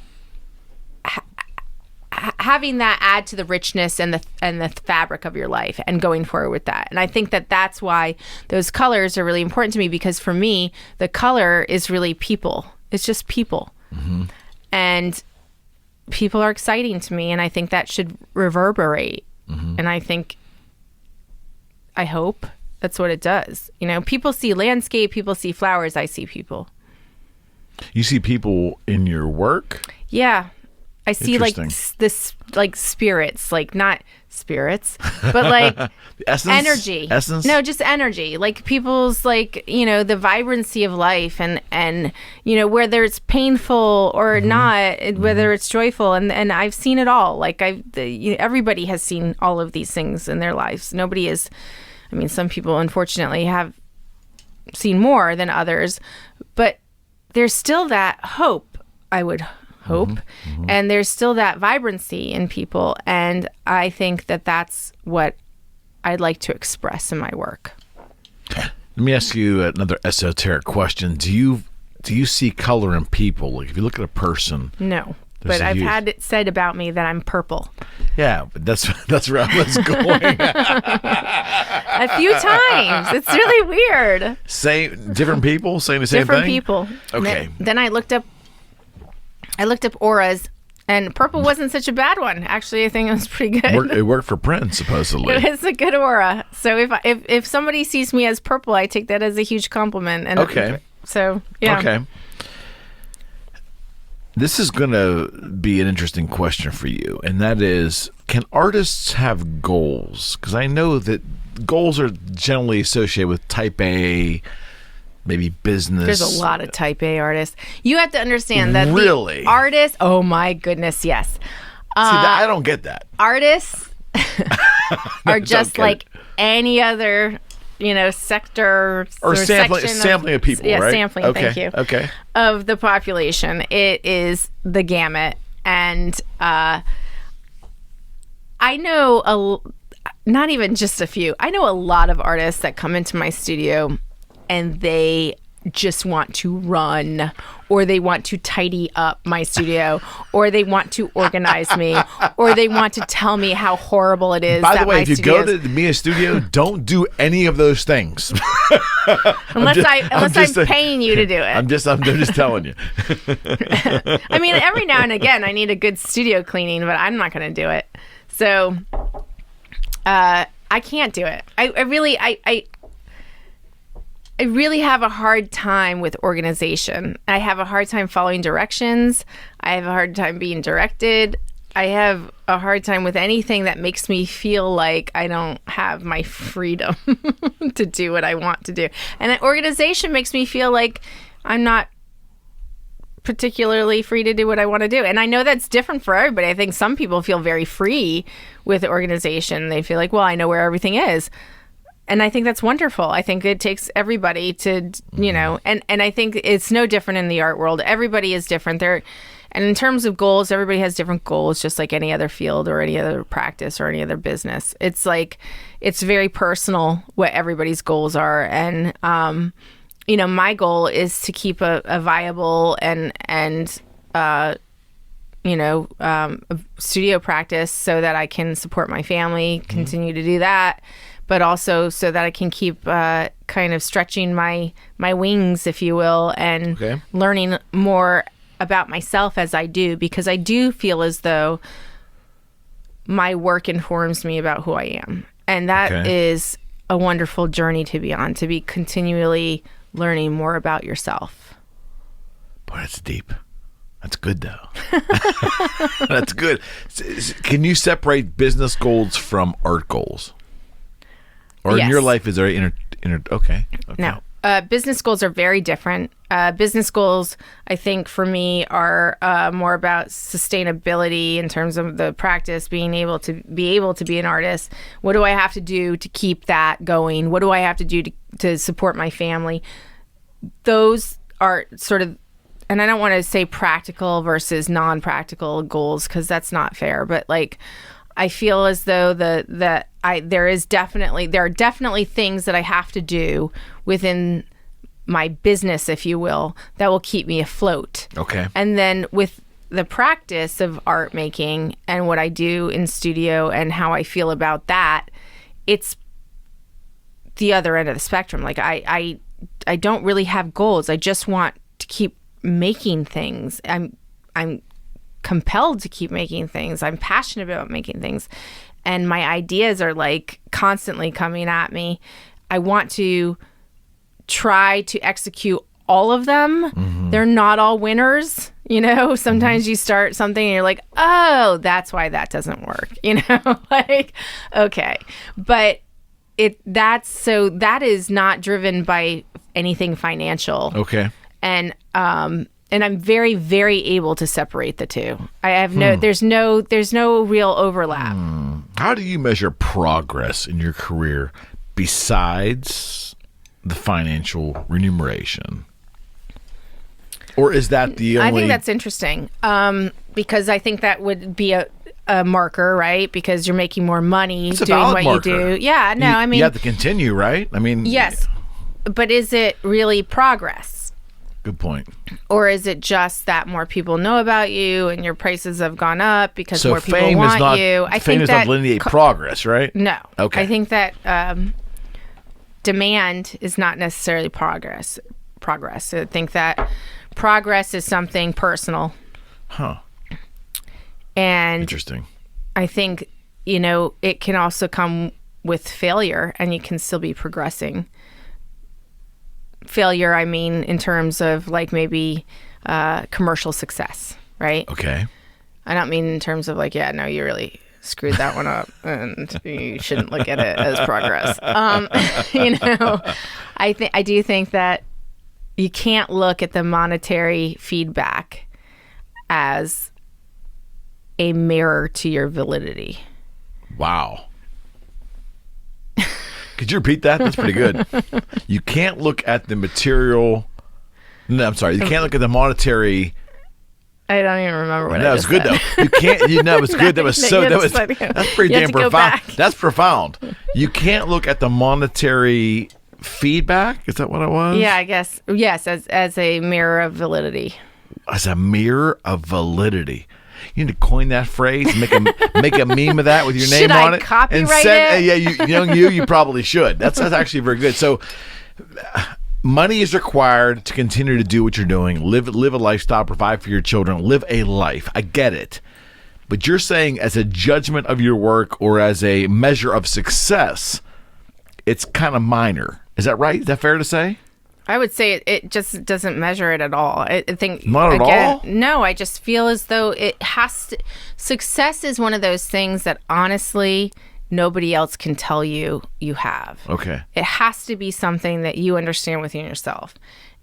having that add to the richness and the fabric of your life and going forward with that. And I think that that's why those colors are really important to me, because for me, the color is really people. It's just people. And people are exciting to me, and I think that should reverberate. And I hope that's what it does. You know, people see landscape, people see flowers, I see people. You see people in your work? Yeah. I see like this, like spirits, like not spirits, but like energy. Essence? No, just energy. Like people's, like, you know, the vibrancy of life, and you know, whether it's painful or not, whether it's joyful, and I've seen it all. Like everybody has seen all of these things in their lives. Nobody is. I mean, some people unfortunately have seen more than others, but there's still that hope. I would hope. And there's still that vibrancy in people. And I think that that's what I'd like to express in my work. Let me ask you another esoteric question. Do you see color in people? Like if you look at a person. No, but I've had it said about me that I'm purple. Yeah, but that's where I was going. A few times. It's really weird. Different people saying the same thing? Different people. Okay. Then I looked up auras, and purple wasn't such a bad one. Actually, I think it was pretty good. It worked for Prince, supposedly. It was a good aura. So if somebody sees me as purple, I take that as a huge compliment. And okay. So, yeah. Okay. This is going to be an interesting question for you, and that is, can artists have goals? Because I know that goals are generally associated with type A, maybe business. There's a lot of type A artists. You have to understand that really? The artists, oh my goodness, yes. See, I don't get that. Artists are just like any other, you know, sector or sampling of people, yeah, right? sampling, okay. Thank you. Okay. Of the population. It is the gamut. And I know not even just a few. I know a lot of artists that come into my studio and they just want to run, or they want to tidy up my studio, or they want to organize me, or they want to tell me how horrible it is. By the way, if you go to the Mia studio, don't do any of those things. unless I'm paying you to do it. I'm just telling you. I mean, every now and again, I need a good studio cleaning, but I'm not going to do it. So, I can't do it. I really have a hard time with organization. I have a hard time following directions. I have a hard time being directed. I have a hard time with anything that makes me feel like I don't have my freedom to do what I want to do. And an organization makes me feel like I'm not particularly free to do what I want to do. And I know that's different for everybody. I think some people feel very free with the organization. They feel like, well, I know where everything is. And I think that's wonderful. I think it takes everybody to, you know, and I think it's no different in the art world. Everybody is different. And in terms of goals, everybody has different goals, just like any other field or any other practice or any other business. It's like, it's very personal what everybody's goals are. And, you know, my goal is to keep a viable and studio practice so that I can support my family, continue to do that, but also so that I can keep kind of stretching my wings, if you will, and learning more about myself as I do, because I do feel as though my work informs me about who I am. And that is a wonderful journey to be on, to be continually learning more about yourself. Boy, that's deep. That's good, though. That's good. Can you separate business goals from art goals? Or in your life, is there okay. No. Business goals are very different. Business goals, I think, for me, are more about sustainability in terms of the practice, being able to be an artist. What do I have to do to keep that going? What do I have to do to support my family? Those are sort of, and I don't want to say practical versus non-practical goals, because that's not fair. But like, I feel as though there are definitely things that I have to do within my business, if you will, that will keep me afloat. Okay. And then with the practice of art making and what I do in studio and how I feel about that, it's the other end of the spectrum. Like I don't really have goals. I just want to keep making things. I'm compelled to keep making things. I'm passionate about making things. And my ideas are like constantly coming at me. I want to try to execute all of them. Mm-hmm. They're not all winners. You know, sometimes you start something and you're like, oh, that's why that doesn't work. You know, like, okay. But that is not driven by anything financial. Okay. And I'm very, very able to separate the two. I have there's no real overlap. How do you measure progress in your career besides the financial remuneration? Or is that the only... I think that's interesting because I think that would be a marker, right? Because you're making more money doing what marker. You do. Yeah, no, I mean... You have to continue, right? I mean... Yes, but is it really progress? Good point. Or is it just that more people know about you and your prices have gone up because more people fame want is not, you? Fame does not delineate progress, right? No. Okay. I think that demand is not necessarily progress. I think that progress is something personal. Huh. And interesting. I think, it can also come with failure and you can still be progressing. Failure, I mean, in terms of like maybe commercial success, right? Okay. I don't mean in terms of like, yeah, no, you really screwed that one up and you shouldn't look at it as progress. I do think that you can't look at the monetary feedback as a mirror to your validity. Wow. Could you repeat that? That's pretty good. You can't look at the material. No, I'm sorry. You can't look at the monetary. I don't even remember what that I was good said. though. You can't. It was good. That's pretty damn profound. That's profound. You can't look at the monetary feedback. Is that what it was? Yeah, I guess. Yes, as a mirror of validity. As a mirror of validity. You need to coin that phrase, make a meme of that with your name on it. Should I copyright it? Yeah, you probably should. That's actually very good. So, money is required to continue to do what you're doing, live a lifestyle, provide for your children, live a life. I get it. But you're saying as a judgment of your work or as a measure of success, it's kind of minor. Is that right? Is that fair to say? I would say it just doesn't measure it at all. I think not at all. No, I just feel as though it has to. Success is one of those things that honestly nobody else can tell you have. Okay. It has to be something that you understand within yourself.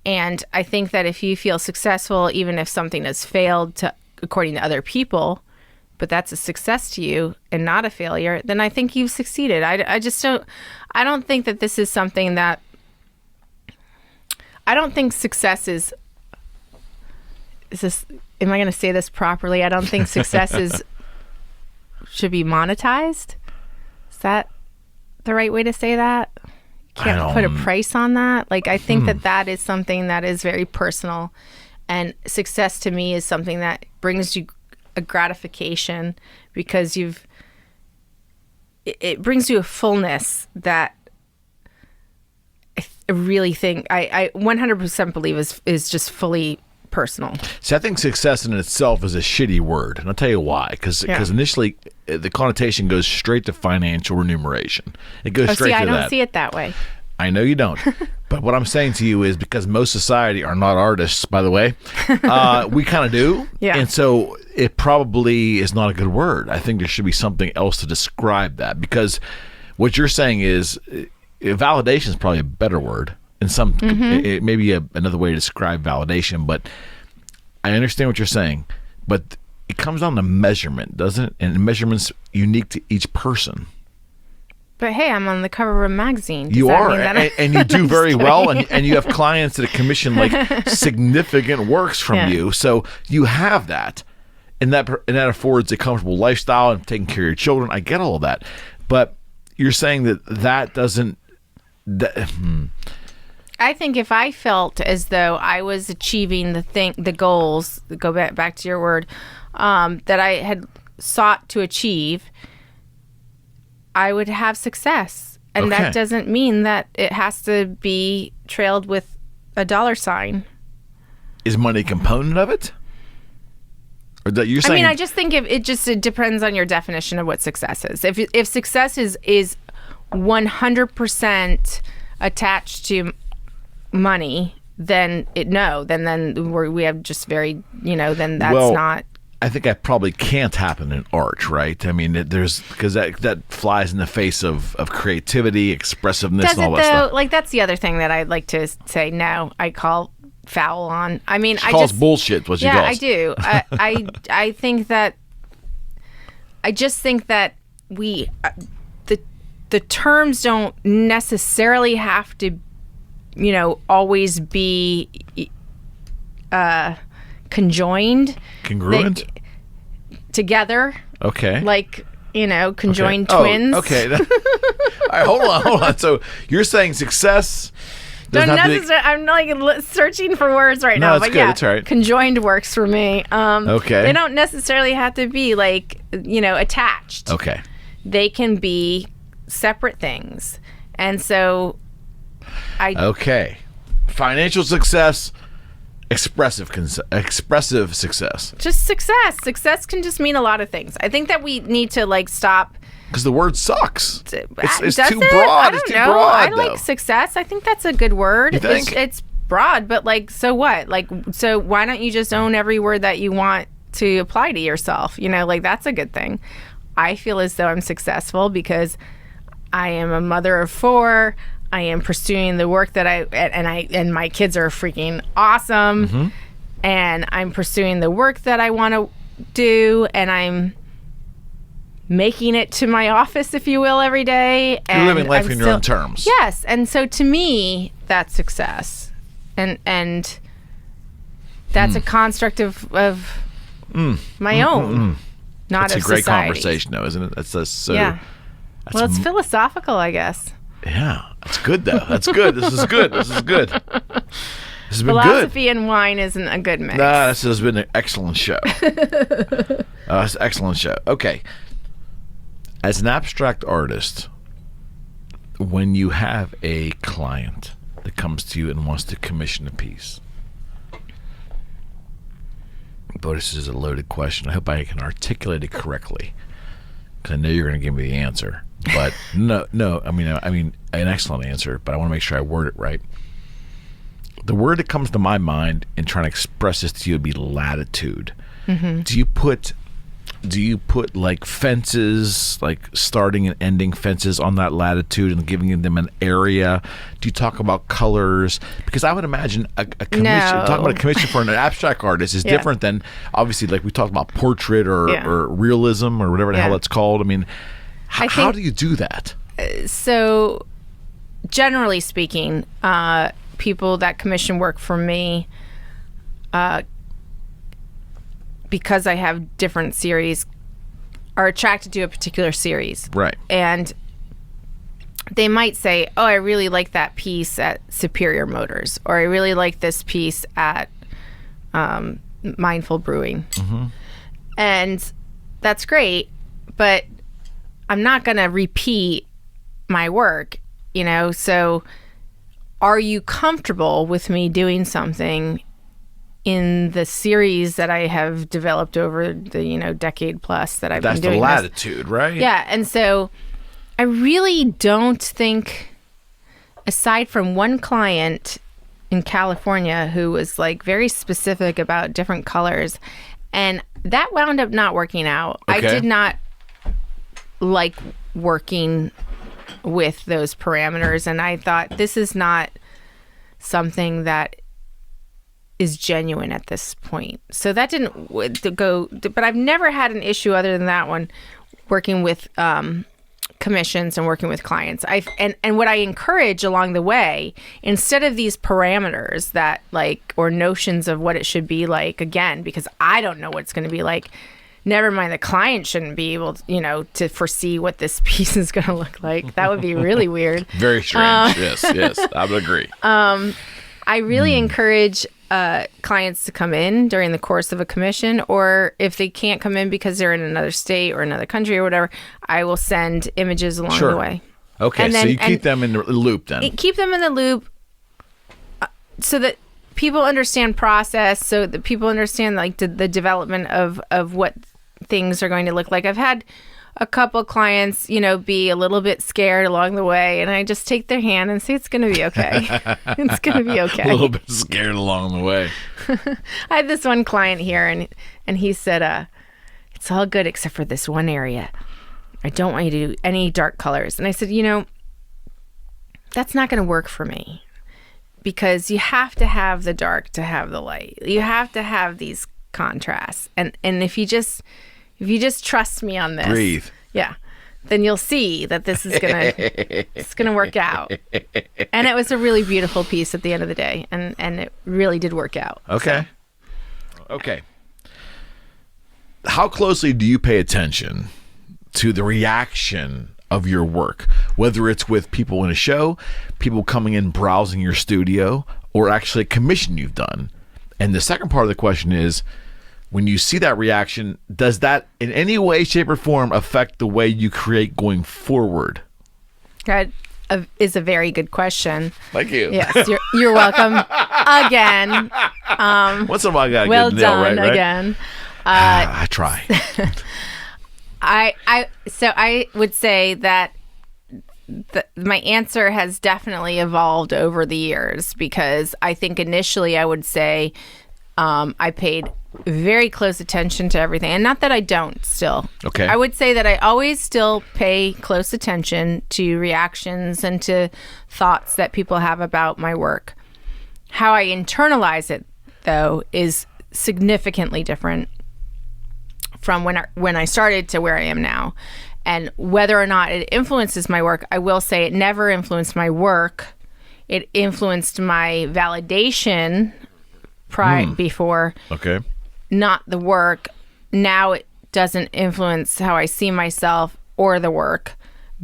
And I think that if you feel successful, even if something has failed according to other people, but that's a success to you and not a failure, then I think you've succeeded. I don't think that this is something that. I don't think success is this, am I going to say this properly? I don't think success should be monetized. Is that the right way to say that? You can't put a price on that. Like, I think that is something that is very personal, and success to me is something that brings you a gratification because it brings you a fullness that I really think I 100% believe is just fully personal. See, I think success in itself is a shitty word, and I'll tell you why. Because initially, the connotation goes straight to financial remuneration. It goes straight to that. I don't see it that way. I know you don't. But what I'm saying to you is because most society are not artists, by the way, we kind of do. Yeah. And so it probably is not a good word. I think there should be something else to describe that, because what you're saying is validation is probably a better word. In some, it may be another way to describe validation, but I understand what you're saying. But it comes down to measurement, doesn't it? And measurement's unique to each person. But hey, I'm on the cover of a magazine. You are, and you do very well, and you have clients that commission like significant works from you. So you have that, and that affords a comfortable lifestyle and taking care of your children. I get all of that, but you're saying that doesn't. I think if I felt as though I was achieving the goals, go back to your word, that I had sought to achieve, I would have success. And that doesn't mean that it has to be trailed with a dollar sign. Is money a component of it? Or that you're saying? I mean, I just think it depends on your definition of what success is. If success is 100% attached to money, then we have just very, then that's not. I think that probably can't happen in art, right? I mean, because that flies in the face of creativity, expressiveness, and all that stuff. Like, that's the other thing that I'd like to say. No, I call foul on. I mean, she calls bullshit. What she calls. Yeah, I do. I think that. I just think that the terms don't necessarily have to, always be conjoined. Congruent? Together. Okay. Like, conjoined twins. Oh, okay. All right, hold on. So you're saying success doesn't have to be... I'm like searching for words right now. No, it's good. It's all right. Conjoined works for me. Okay. They don't necessarily have to be like, attached. Okay. They can be separate things. And so Okay. Financial success, expressive success. Just success. Success can just mean a lot of things. I think that we need to stop. Because the word sucks. It's Does too it? broad. I don't it's too know. broad. I like success. I think that's a good word. You think? It's broad, but so what? So why don't you just own every word that you want to apply to yourself? That's a good thing. I feel as though I'm successful because I am a mother of 4. I am pursuing the work that and my kids are freaking awesome. Mm-hmm. And I'm pursuing the work that I want to do, and I'm making it to my office, if you will, every day. You're living life in your own terms. Yes. And so to me, that's success. And that's a construct of my own. Not That's of a great society. Conversation, though, isn't it? That's so. Yeah. Well, it's philosophical, I guess. Yeah, that's good though. That's good. This is good. This has been Philosophy good. and wine isn't a good mix. Nah, this has been an excellent show. It's an excellent show. Okay. As an abstract artist, when you have a client that comes to you and wants to commission a piece, but this is a loaded question. I hope I can articulate it correctly, because I know you're going to give me the answer. But no. I mean, an excellent answer. But I want to make sure I word it right. The word that comes to my mind in trying to express this to you would be latitude. Mm-hmm. Do you put like fences, like starting and ending fences on that latitude and giving them an area? Do you talk about colors? Because I would imagine a commission, talking about a commission for an abstract artist is different than, obviously, like we talked about portrait or realism or whatever the hell it's called. I mean, how do you do that? So, generally speaking, people that commission work for me, because I have different series, are attracted to a particular series. Right. And they might say, oh, I really like that piece at Superior Motors, or I really like this piece at Mindful Brewing. Mm-hmm. And that's great, but I'm not going to repeat my work, so are you comfortable with me doing something in the series that I have developed over the decade plus that I've been doing? That's the latitude, right? Yeah, and so I really don't think, aside from one client in California who was like very specific about different colors, and that wound up not working out. Okay. I did not like working with those parameters, and I thought, this is not something that is genuine at this point. So that didn't go, but I've never had an issue other than that one, working with commissions and working with clients. And what I encourage along the way, instead of these parameters that or notions of what it should be like, again, because I don't know what it's going to be like, never mind, the client shouldn't be able to, to foresee what this piece is going to look like. That would be really weird. Very strange. Yes, I would agree. I really encourage clients to come in during the course of a commission, or if they can't come in because they're in another state or another country or whatever, I will send images along the way. Okay, so you keep them in the loop then. Keep them in the loop so that people understand process, so that people understand like the development of what things are going to look like. I've had a couple clients, be a little bit scared along the way, and I just take their hand and say, it's going to be okay. It's going to be okay. A little bit scared along the way. I had this one client here, and he said, it's all good except for this one area. I don't want you to do any dark colors. And I said, that's not going to work for me, because you have to have the dark to have the light. You have to have these contrasts. And if you just trust me on this, breathe. Yeah, then you'll see that this is gonna work out. And it was a really beautiful piece at the end of the day, and it really did work out. Okay. So. Okay. How closely do you pay attention to the reaction of your work, whether it's with people in a show, people coming in browsing your studio, or actually a commission you've done? And the second part of the question is, when you see that reaction, does that in any way, shape, or form affect the way you create going forward? That is a very good question. Thank you. Yes, you're welcome again. Once in a while, I got a well good nail, done right? Again. I try. So I would say that my answer has definitely evolved over the years, because I think initially I would say I paid very close attention to everything, and not that I don't still. Okay. I would say that I always still pay close attention to reactions and to thoughts that people have about my work. How I internalize it, though, is significantly different from when I started to where I am now. And whether or not it influences my work, I will say it never influenced my work. It influenced my validation before. Okay. Not the work. Now it doesn't influence how I see myself or the work,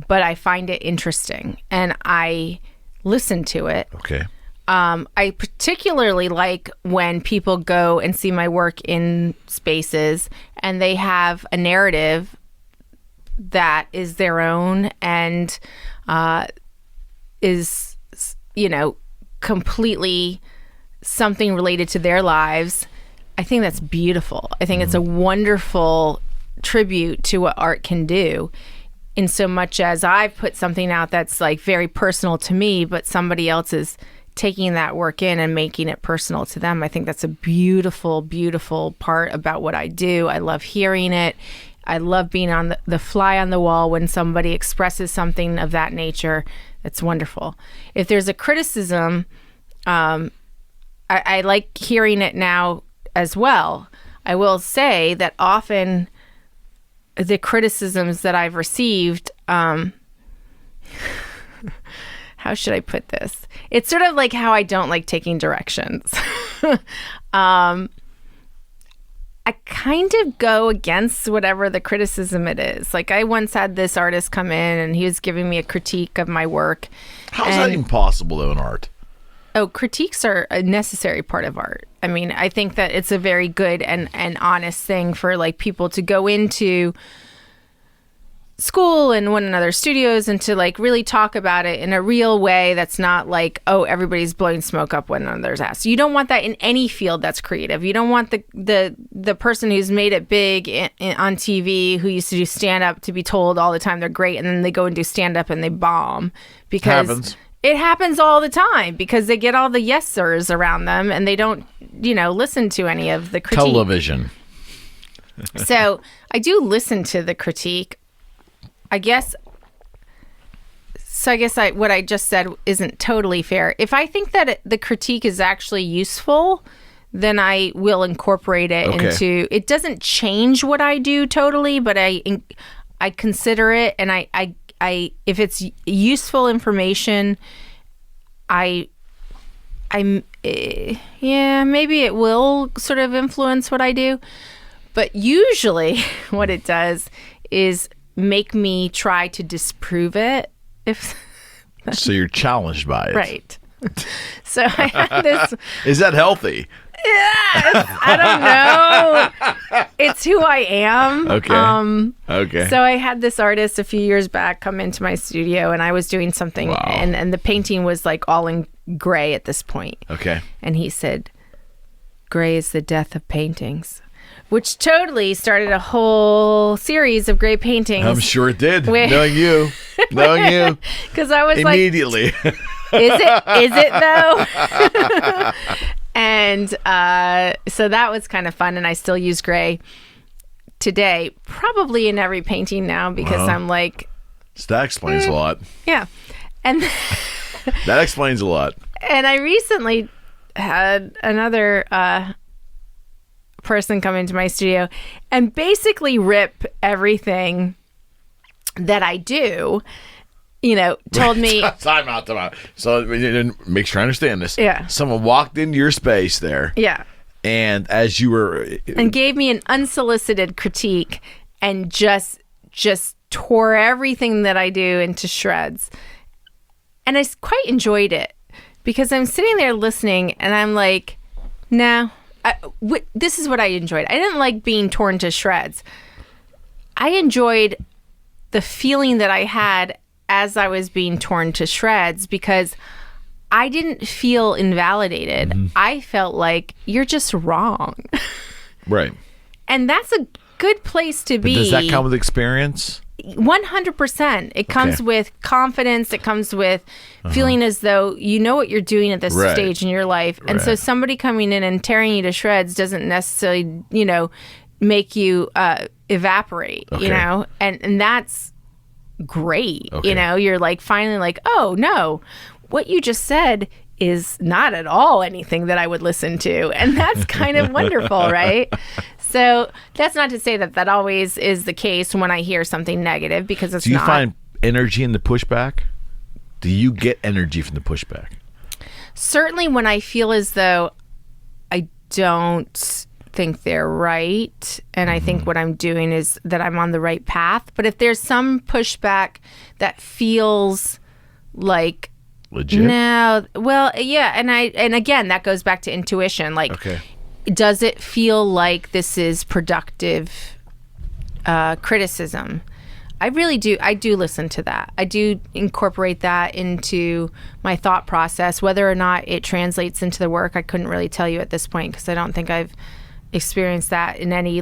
but I find it interesting and I listen to it. Okay. I particularly like when people go and see my work in spaces and they have a narrative that is their own and is, completely something related to their lives. I think that's beautiful. I think it's a wonderful tribute to what art can do, in so much as I've put something out that's like very personal to me, but somebody else is taking that work in and making it personal to them. I think that's a beautiful, beautiful part about what I do. I love hearing it. I love being on the fly on the wall when somebody expresses something of that nature. It's wonderful. If there's a criticism, I like hearing it now as well. I will say that often the criticisms that I've received, how should I put this? It's sort of like how I don't like taking directions. I kind of go against whatever the criticism it is. Like I once had this artist come in and he was giving me a critique of my work. How is that even possible though in art? Oh, critiques are a necessary part of art. I mean, I think that it's a very good and honest thing for like people to go into school and one another's studios and to like really talk about it in a real way that's not like, oh, everybody's blowing smoke up one another's ass. You don't want that in any field that's creative. You don't want the person who's made it big on TV, who used to do stand-up, to be told all the time they're great, and then they go and do stand-up and they bomb. Because it happens all the time, because they get all the yes-sirs around them and they don't, listen to any of the critique. Television. So I do listen to the critique. I guess what I just said isn't totally fair. If I think that the critique is actually useful, then I will incorporate it into. It doesn't change what I do totally, but I consider it, and I if it's useful information, maybe it will sort of influence what I do. But usually what it does is make me try to disprove it. So you're challenged by it. Right. So I had this. Is that healthy? I don't know. It's who I am. Okay. Okay. So I had this artist a few years back come into my studio, and I was doing something, and the painting was like all in gray at this point. Okay. And he said, "Gray is the death of paintings," which totally started a whole series of gray paintings. I'm sure it did. Knowing you. Because I was immediately. Like, is it though? And so that was kind of fun, and I still use gray today, probably in every painting now, because I'm like... So that explains a lot. Yeah. And that explains a lot. And I recently had another person come into my studio and basically rip everything that I do. Told me... Time out. So make sure I understand this. Yeah. Someone walked into your space there. Yeah. And as you were... And gave me an unsolicited critique and just tore everything that I do into shreds. And I quite enjoyed it because I'm sitting there listening and I'm like, no, this is what I enjoyed. I didn't like being torn to shreds. I enjoyed the feeling that I had as I was being torn to shreds because I didn't feel invalidated. Mm-hmm. I felt like you're just wrong. Right. And that's a good place to be. But does that come with experience? 100%. It comes with confidence. It comes with feeling as though you know what you're doing at this stage in your life. And so somebody coming in and tearing you to shreds doesn't necessarily, make you evaporate, and that's great. You're like finally like, oh no, what you just said is not at all anything that I would listen to. And that's kind of wonderful, right? So that's not to say that always is the case when I hear something negative, because it's not. Do you find energy in the pushback? Do you get energy from the pushback? Certainly when I feel as though I don't think they're right, and I think what I'm doing is that I'm on the right path. But if there's some pushback that feels like legit, no, well, yeah, and again that goes back to intuition. Like, does it feel like this is productive criticism? I really do. I do listen to that. I do incorporate that into my thought process. Whether or not it translates into the work, I couldn't really tell you at this point, because I don't think I've experienced that in any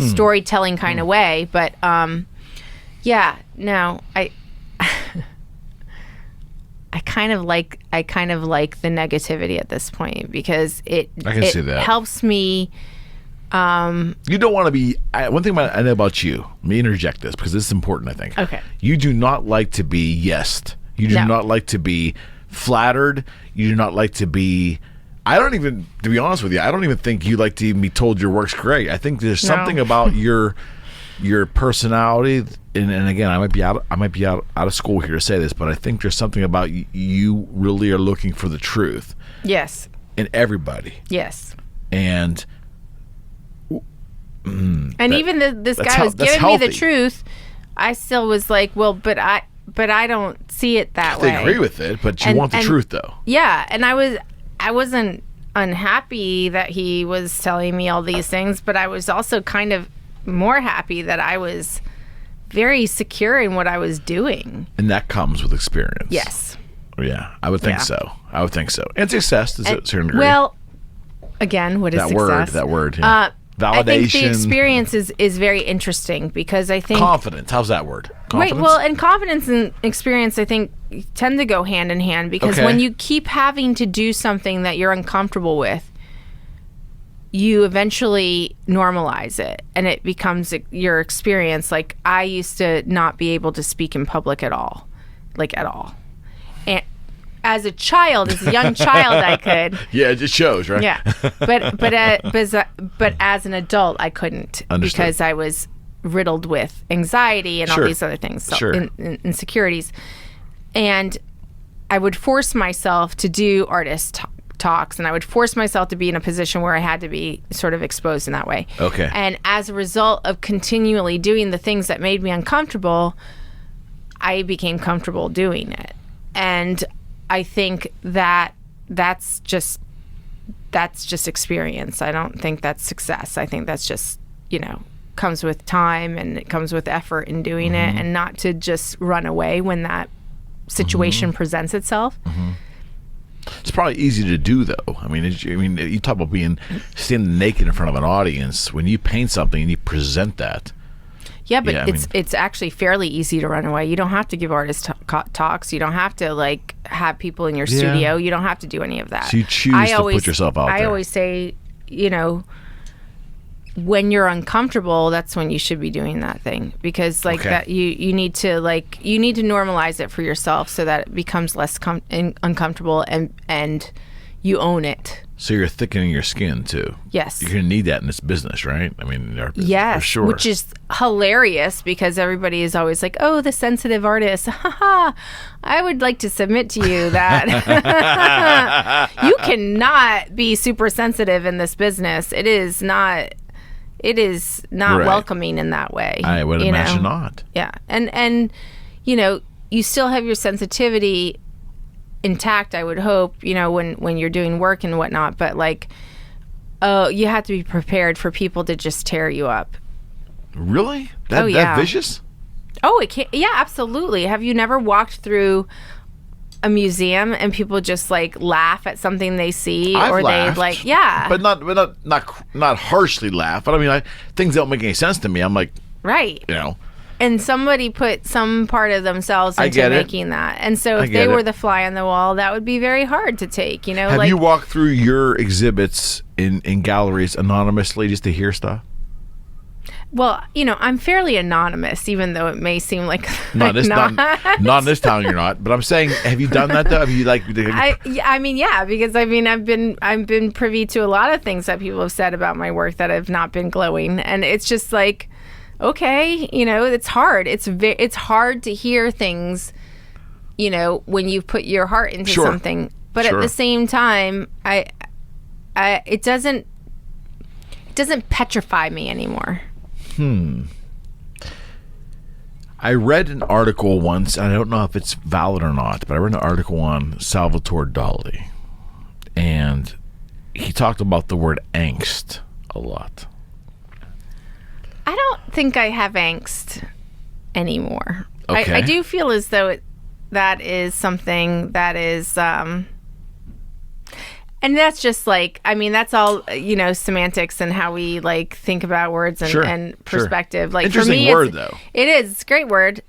storytelling kind of way. But I kind of like the negativity at this point, because it see that. Helps me. You don't want to be. One thing I know about you. Let me interject this because this is important, I think. Okay. You do not like to be yesed. You do not like to be flattered. You do not like to be. I don't even, to be honest with you, I don't even think you like to even be told your work's great. I think there's something about your personality, and again, I might be out of school here to say this, but I think there's something about you really are looking for the truth. Yes. In everybody. Yes. And even this guy was giving me the truth. I still was like, well, but I don't see it that way. I agree with it, but you want the truth, though. Yeah, and I wasn't unhappy that he was telling me all these things, but I was also kind of more happy that I was very secure in what I was doing. And that comes with experience. Yes. Yeah, I would think so. And success to a certain degree. Well, again, what is success? That word. Yeah. Validation. I think the experience is very interesting, because I think confidence. How's that word? Confidence? Right. Well, and confidence and experience, I think, tend to go hand in hand, because when you keep having to do something that you're uncomfortable with, you eventually normalize it, and it becomes your experience. Like, I used to not be able to speak in public at all, and as a young child, I could. Yeah, it just shows, right? Yeah, but as an adult, I couldn't. Understood. Because I was riddled with anxiety and all these other things, insecurities, and I would force myself to do artist talks, and I would force myself to be in a position where I had to be sort of exposed in that way. Okay. And as a result of continually doing the things that made me uncomfortable, I became comfortable doing it. And I think that that's just experience. I don't think that's success. I think that's just, comes with time, and it comes with effort in doing it, and not to just run away when that situation presents itself. It's probably easy to do, though. I mean, you talk about standing naked in front of an audience. When you paint something and you present that. Yeah, but it's actually fairly easy to run away. You don't have to give artist talks. You don't have to have people in your studio. You don't have to do any of that. So you choose to put yourself out there. I always say, when you're uncomfortable, that's when you should be doing that thing, because that you need to normalize it for yourself so that it becomes less uncomfortable, and you own it. So you're thickening your skin too. Yes. You're going to need that in this business, right? I mean, in our business, yes, for sure. Which is hilarious, because everybody is always like, "Oh, the sensitive artist." I would like to submit to you that you cannot be super sensitive in this business. It is not right. Welcoming in that way. I would imagine not. Yeah. And you still have your sensitivity intact, I would hope, when you're doing work and whatnot, but you have to be prepared for people to just tear you up. Really? That vicious? Oh, it can. Yeah, absolutely. Have you never walked through a museum and people just laugh at something they see? I've laughed, but not harshly laugh. But I mean, things don't make any sense to me. I'm like, right. And somebody put some part of themselves into making that. And so if they were the fly on the wall, that would be very hard to take, Have you walked through your exhibits in galleries anonymously just to hear stuff? Well, I'm fairly anonymous, even though it may seem like not in this town you're not. But I'm saying, have you done that though? Have you because I've been privy to a lot of things that people have said about my work that have not been glowing, and it's just okay, it's hard. It's hard to hear things, when you put your heart into something. But at the same time, it doesn't petrify me anymore. I read an article once, and I don't know if it's valid or not, but I read an article on Salvatore Dali, and he talked about the word angst a lot. I don't think I have angst anymore. Okay. I do feel as though that is something that is, and that's just that's all, semantics and how we think about words and perspective. Interesting for me, word though. It is. It's a great word.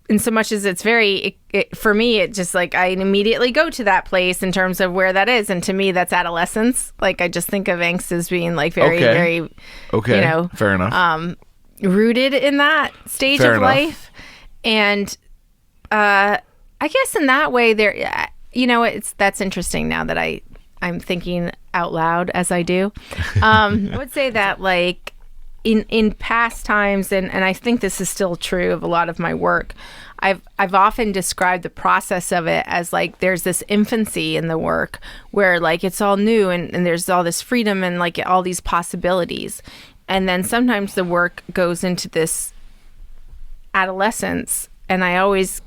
In so much as it's for me, it just I immediately go to that place in terms of where that is. And to me, that's adolescence. I just think of angst as being very, fair enough. Rooted in that stage fair of enough. life. And I guess in that way there, that's interesting now that I'm thinking out loud as I do. I would say that in past times, and I think this is still true of a lot of my work, I've often described the process of it as there's this infancy in the work where it's all new and there's all this freedom and all these possibilities. And then sometimes the work goes into this adolescence, and I always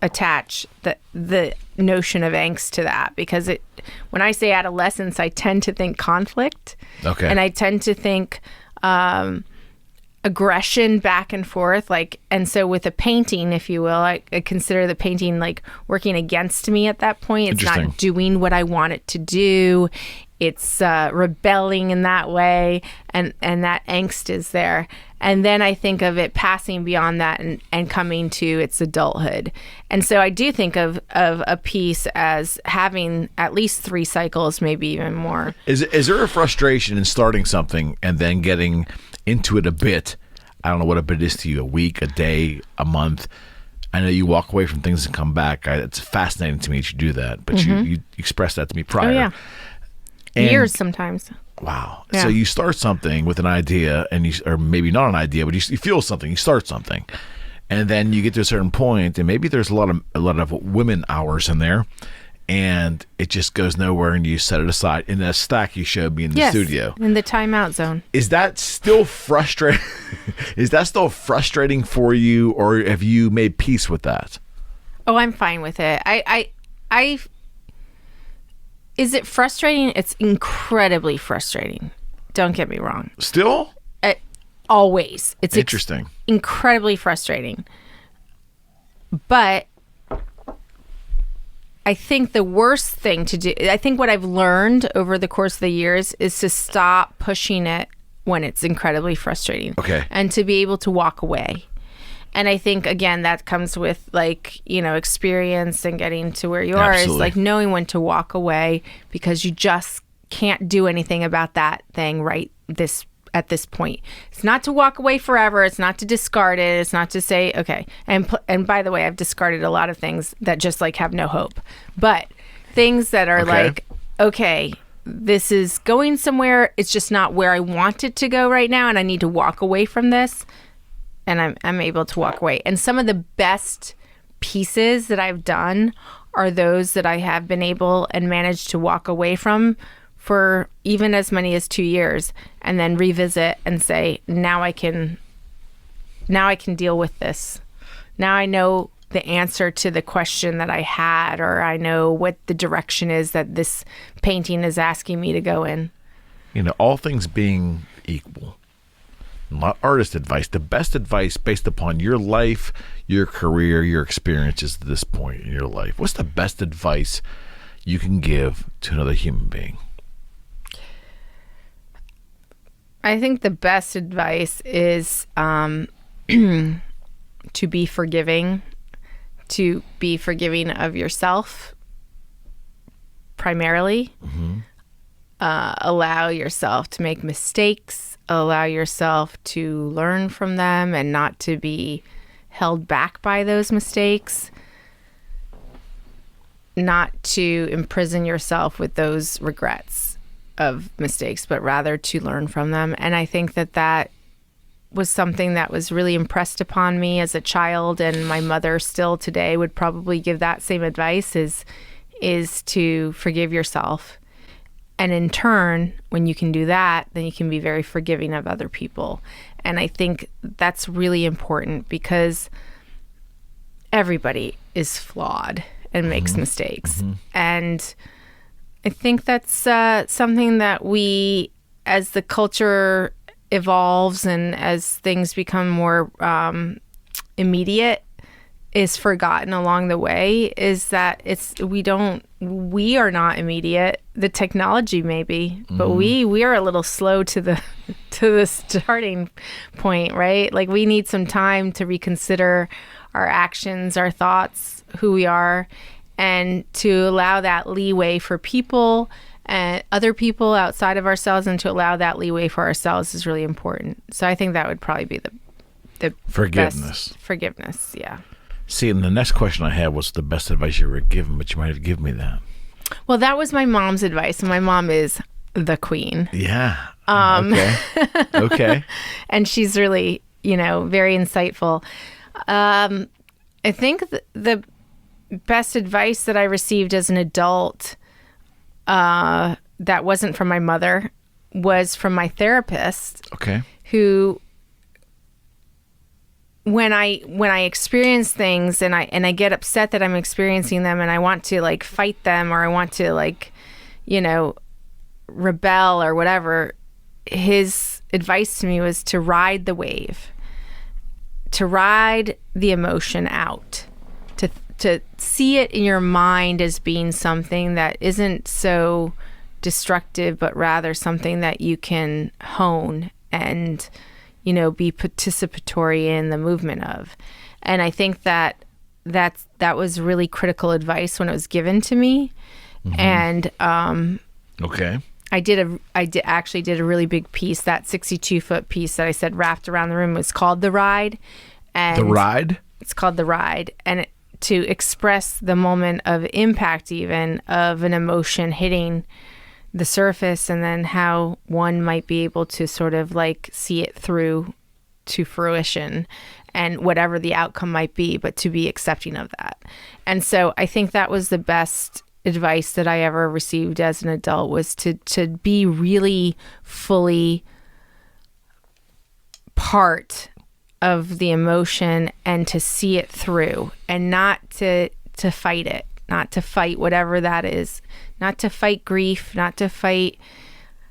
attach the notion of angst to that, because when I say adolescence, I tend to think conflict. Okay. And I tend to think aggression back and forth, and so with a painting, if you will, I consider the painting working against me at that point. It's not doing what I want it to do. It's rebelling in that way, and that angst is there. And then I think of it passing beyond that and coming to its adulthood. And so I do think of a piece as having at least 3 cycles, maybe even more. Is there a frustration in starting something and then getting into it a bit? I don't know what a bit is to you, a week, a day, a month. I know you walk away from things and come back. It's fascinating to me that you do that, but you expressed that to me prior. Oh, yeah. Years sometimes. Wow. Yeah. So you start something with an idea, or maybe not an idea, but you feel something, you start something. And then you get to a certain point, and maybe there's a lot of women hours in there, and it just goes nowhere, and you set it aside in a stack you showed me in the studio. In the timeout zone. Is that still frustrating? Is that still frustrating for you, or have you made peace with that? Oh, I'm fine with it. Is it frustrating? It's incredibly frustrating. Don't get me wrong. Still? Always. It's interesting. Incredibly frustrating. But I think the worst thing to do, I think what I've learned over the course of the years is to stop pushing it when it's incredibly frustrating. Okay. And to be able to walk away. And I think, again, that comes with, like, you know, experience and getting to where you are. Is like knowing when to walk away, because you just can't do anything about that thing at this point. It's not to walk away forever. It's not to discard it. It's not to say, okay. And by the way, I've discarded a lot of things that just like have no hope. But things that are like, okay, this is going somewhere. It's just not where I want it to go right now, and I need to walk away from this. And I'm able to walk away. And some of the best pieces that I've done are those that I have been able and managed to walk away from for even as many as 2 years, and then revisit and say, now I can deal with this. Now I know the answer to the question that I had, or I know what the direction is that this painting is asking me to go in. You know, all things being equal, not artist advice, the best advice based upon your life, your career, your experiences at this point in your life. What's the best advice you can give to another human being? I think the best advice is to be forgiving of yourself primarily. Mm-hmm. Allow yourself to make mistakes. Allow yourself to learn from them and not to be held back by those mistakes. Not to imprison yourself with those regrets of mistakes, but rather to learn from them. And I think that was something that was really impressed upon me as a child, and my mother still today would probably give that same advice, is to forgive yourself. And in turn, when you can do that, then you can be very forgiving of other people. And I think that's really important, because everybody is flawed and makes mistakes. Mm-hmm. And I think that's something that we, as the culture evolves and as things become more immediate, is forgotten along the way, is that we are not immediate. The technology may be, but we are a little slow to the starting point, right? Like, we need some time to reconsider our actions, our thoughts, who we are, and to allow that leeway for people and other people outside of ourselves, and to allow that leeway for ourselves is really important. So I think that would probably be the forgiveness. Best forgiveness, yeah. See, and the next question I had was the best advice you ever given, but you might have given me that. Well, that was my mom's advice, and my mom is the queen. Yeah. Okay. And she's really, very insightful. I think the best advice that I received as an adult that wasn't from my mother was from my therapist. Okay. Who, when I experience things and I get upset that I'm experiencing them, and I want to fight them, or I want to rebel or whatever, his advice to me was to ride the wave, to ride the emotion out, to see it in your mind as being something that isn't so destructive, but rather something that you can hone and be participatory in the movement of. And I think that was really critical advice when it was given to me. Mm-hmm. And okay, I actually did a really big piece. That 62-foot piece that I said wrapped around the room was called The Ride. And The Ride? It's called The Ride. And to express the moment of impact, even of an emotion hitting the surface, and then how one might be able to sort of see it through to fruition, and whatever the outcome might be, but to be accepting of that. And so I think that was the best advice that I ever received as an adult was to be really fully part of the emotion and to see it through, and not to fight it, not to fight whatever that is, not to fight grief, not to fight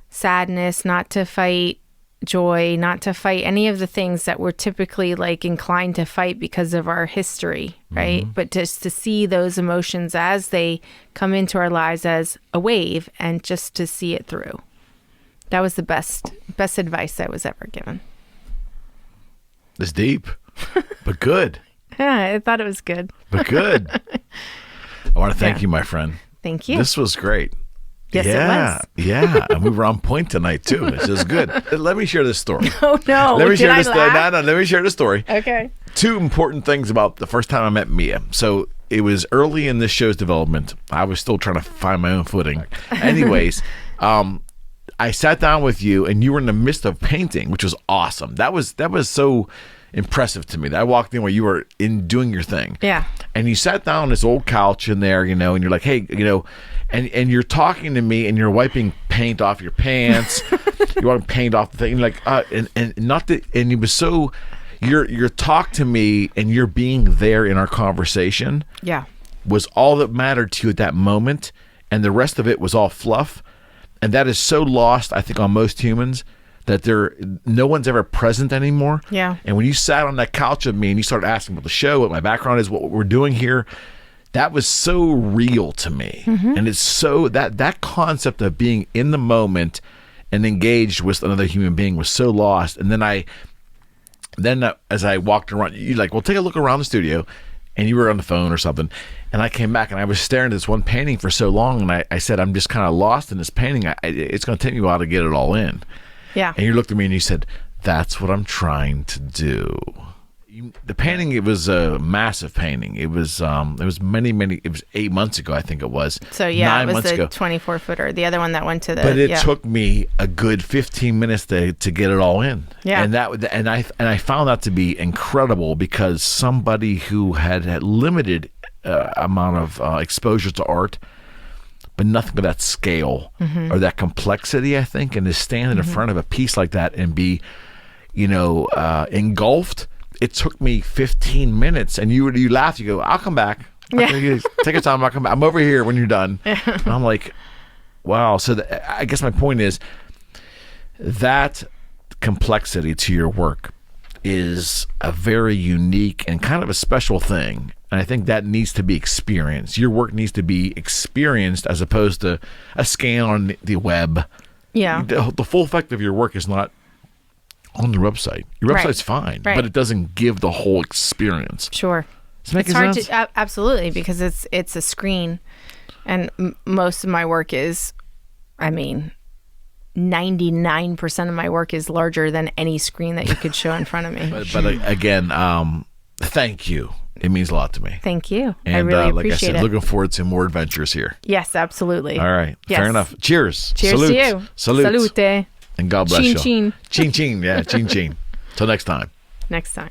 sadness, not to fight joy, not to fight any of the things that we're typically like inclined to fight because of our history, right? But just to see those emotions as they come into our lives as a wave, and just to see it through. That was the best advice I was ever given. It's deep, but good. Yeah, I thought it was good. But good. I want to thank you, my friend. Thank you. This was great. Yes, it was. Yeah. And we were on point tonight, too. This is good. Let me share this story. Oh, no. Let me share this story. Laugh? No, let me share the story. Okay. 2 important things about the first time I met Mia. So it was early in this show's development. I was still trying to find my own footing. Anyways, I sat down with you, and you were in the midst of painting, which was awesome. That was so impressive to me. I walked in where you were in doing your thing. Yeah. And you sat down on this old couch in there, and you're like, hey, and you're talking to me, and you're wiping paint off your pants. You're wiping paint off the thing. You're like, and not that, and it was so, your talk to me and you're being there in our conversation. Yeah. Was all that mattered to you at that moment, and the rest of it was all fluff. And that is so lost, I think, on most humans, that no one's ever present anymore. Yeah. And when you sat on that couch with me and you started asking about the show, what my background is, what we're doing here, that was so real to me. And it's so that concept of being in the moment and engaged with another human being was so lost. And then as I walked around, you're like, well, take a look around the studio. And you were on the phone or something. And I came back, and I was staring at this one painting for so long. And I said, I'm just kind of lost in this painting. It's going to take me a while to get it all in. Yeah. And you looked at me and you said, that's what I'm trying to do. The painting, it was a massive painting. It was it was 8 months ago, I think it was. So yeah, 9 it was months the ago. 24-footer. The other one that went to the. But it took me a good 15 minutes to get it all in. Yeah. And I found that to be incredible, because somebody who had limited amount of exposure to art, but nothing of that scale or that complexity, I think, and to stand in front of a piece like that and be, engulfed. It took me 15 minutes, and you laughed. You go, I'll come back. Take your time. I'll come back. I'm over here when you're done. And I'm like, wow. So I guess my point is that complexity to your work is a very unique and kind of a special thing. And I think that needs to be experienced. Your work needs to be experienced as opposed to a scan on the web. Yeah. The full effect of your work is not on the website. Your website's fine, but it doesn't give the whole experience. Sure. Does it make sense? Absolutely, because it's a screen, and most of my work is, 99% of my work is larger than any screen that you could show in front of me. But again, thank you. It means a lot to me. Thank you. And I really like appreciate I said, it. looking forward to more adventures here. Yes, absolutely. All right. Yes. Fair enough. Cheers. Cheers Salute. to you. Salute. Salute. And God bless Chin you. chin. Chin chin. Yeah, chin chin. Till next time. Next time.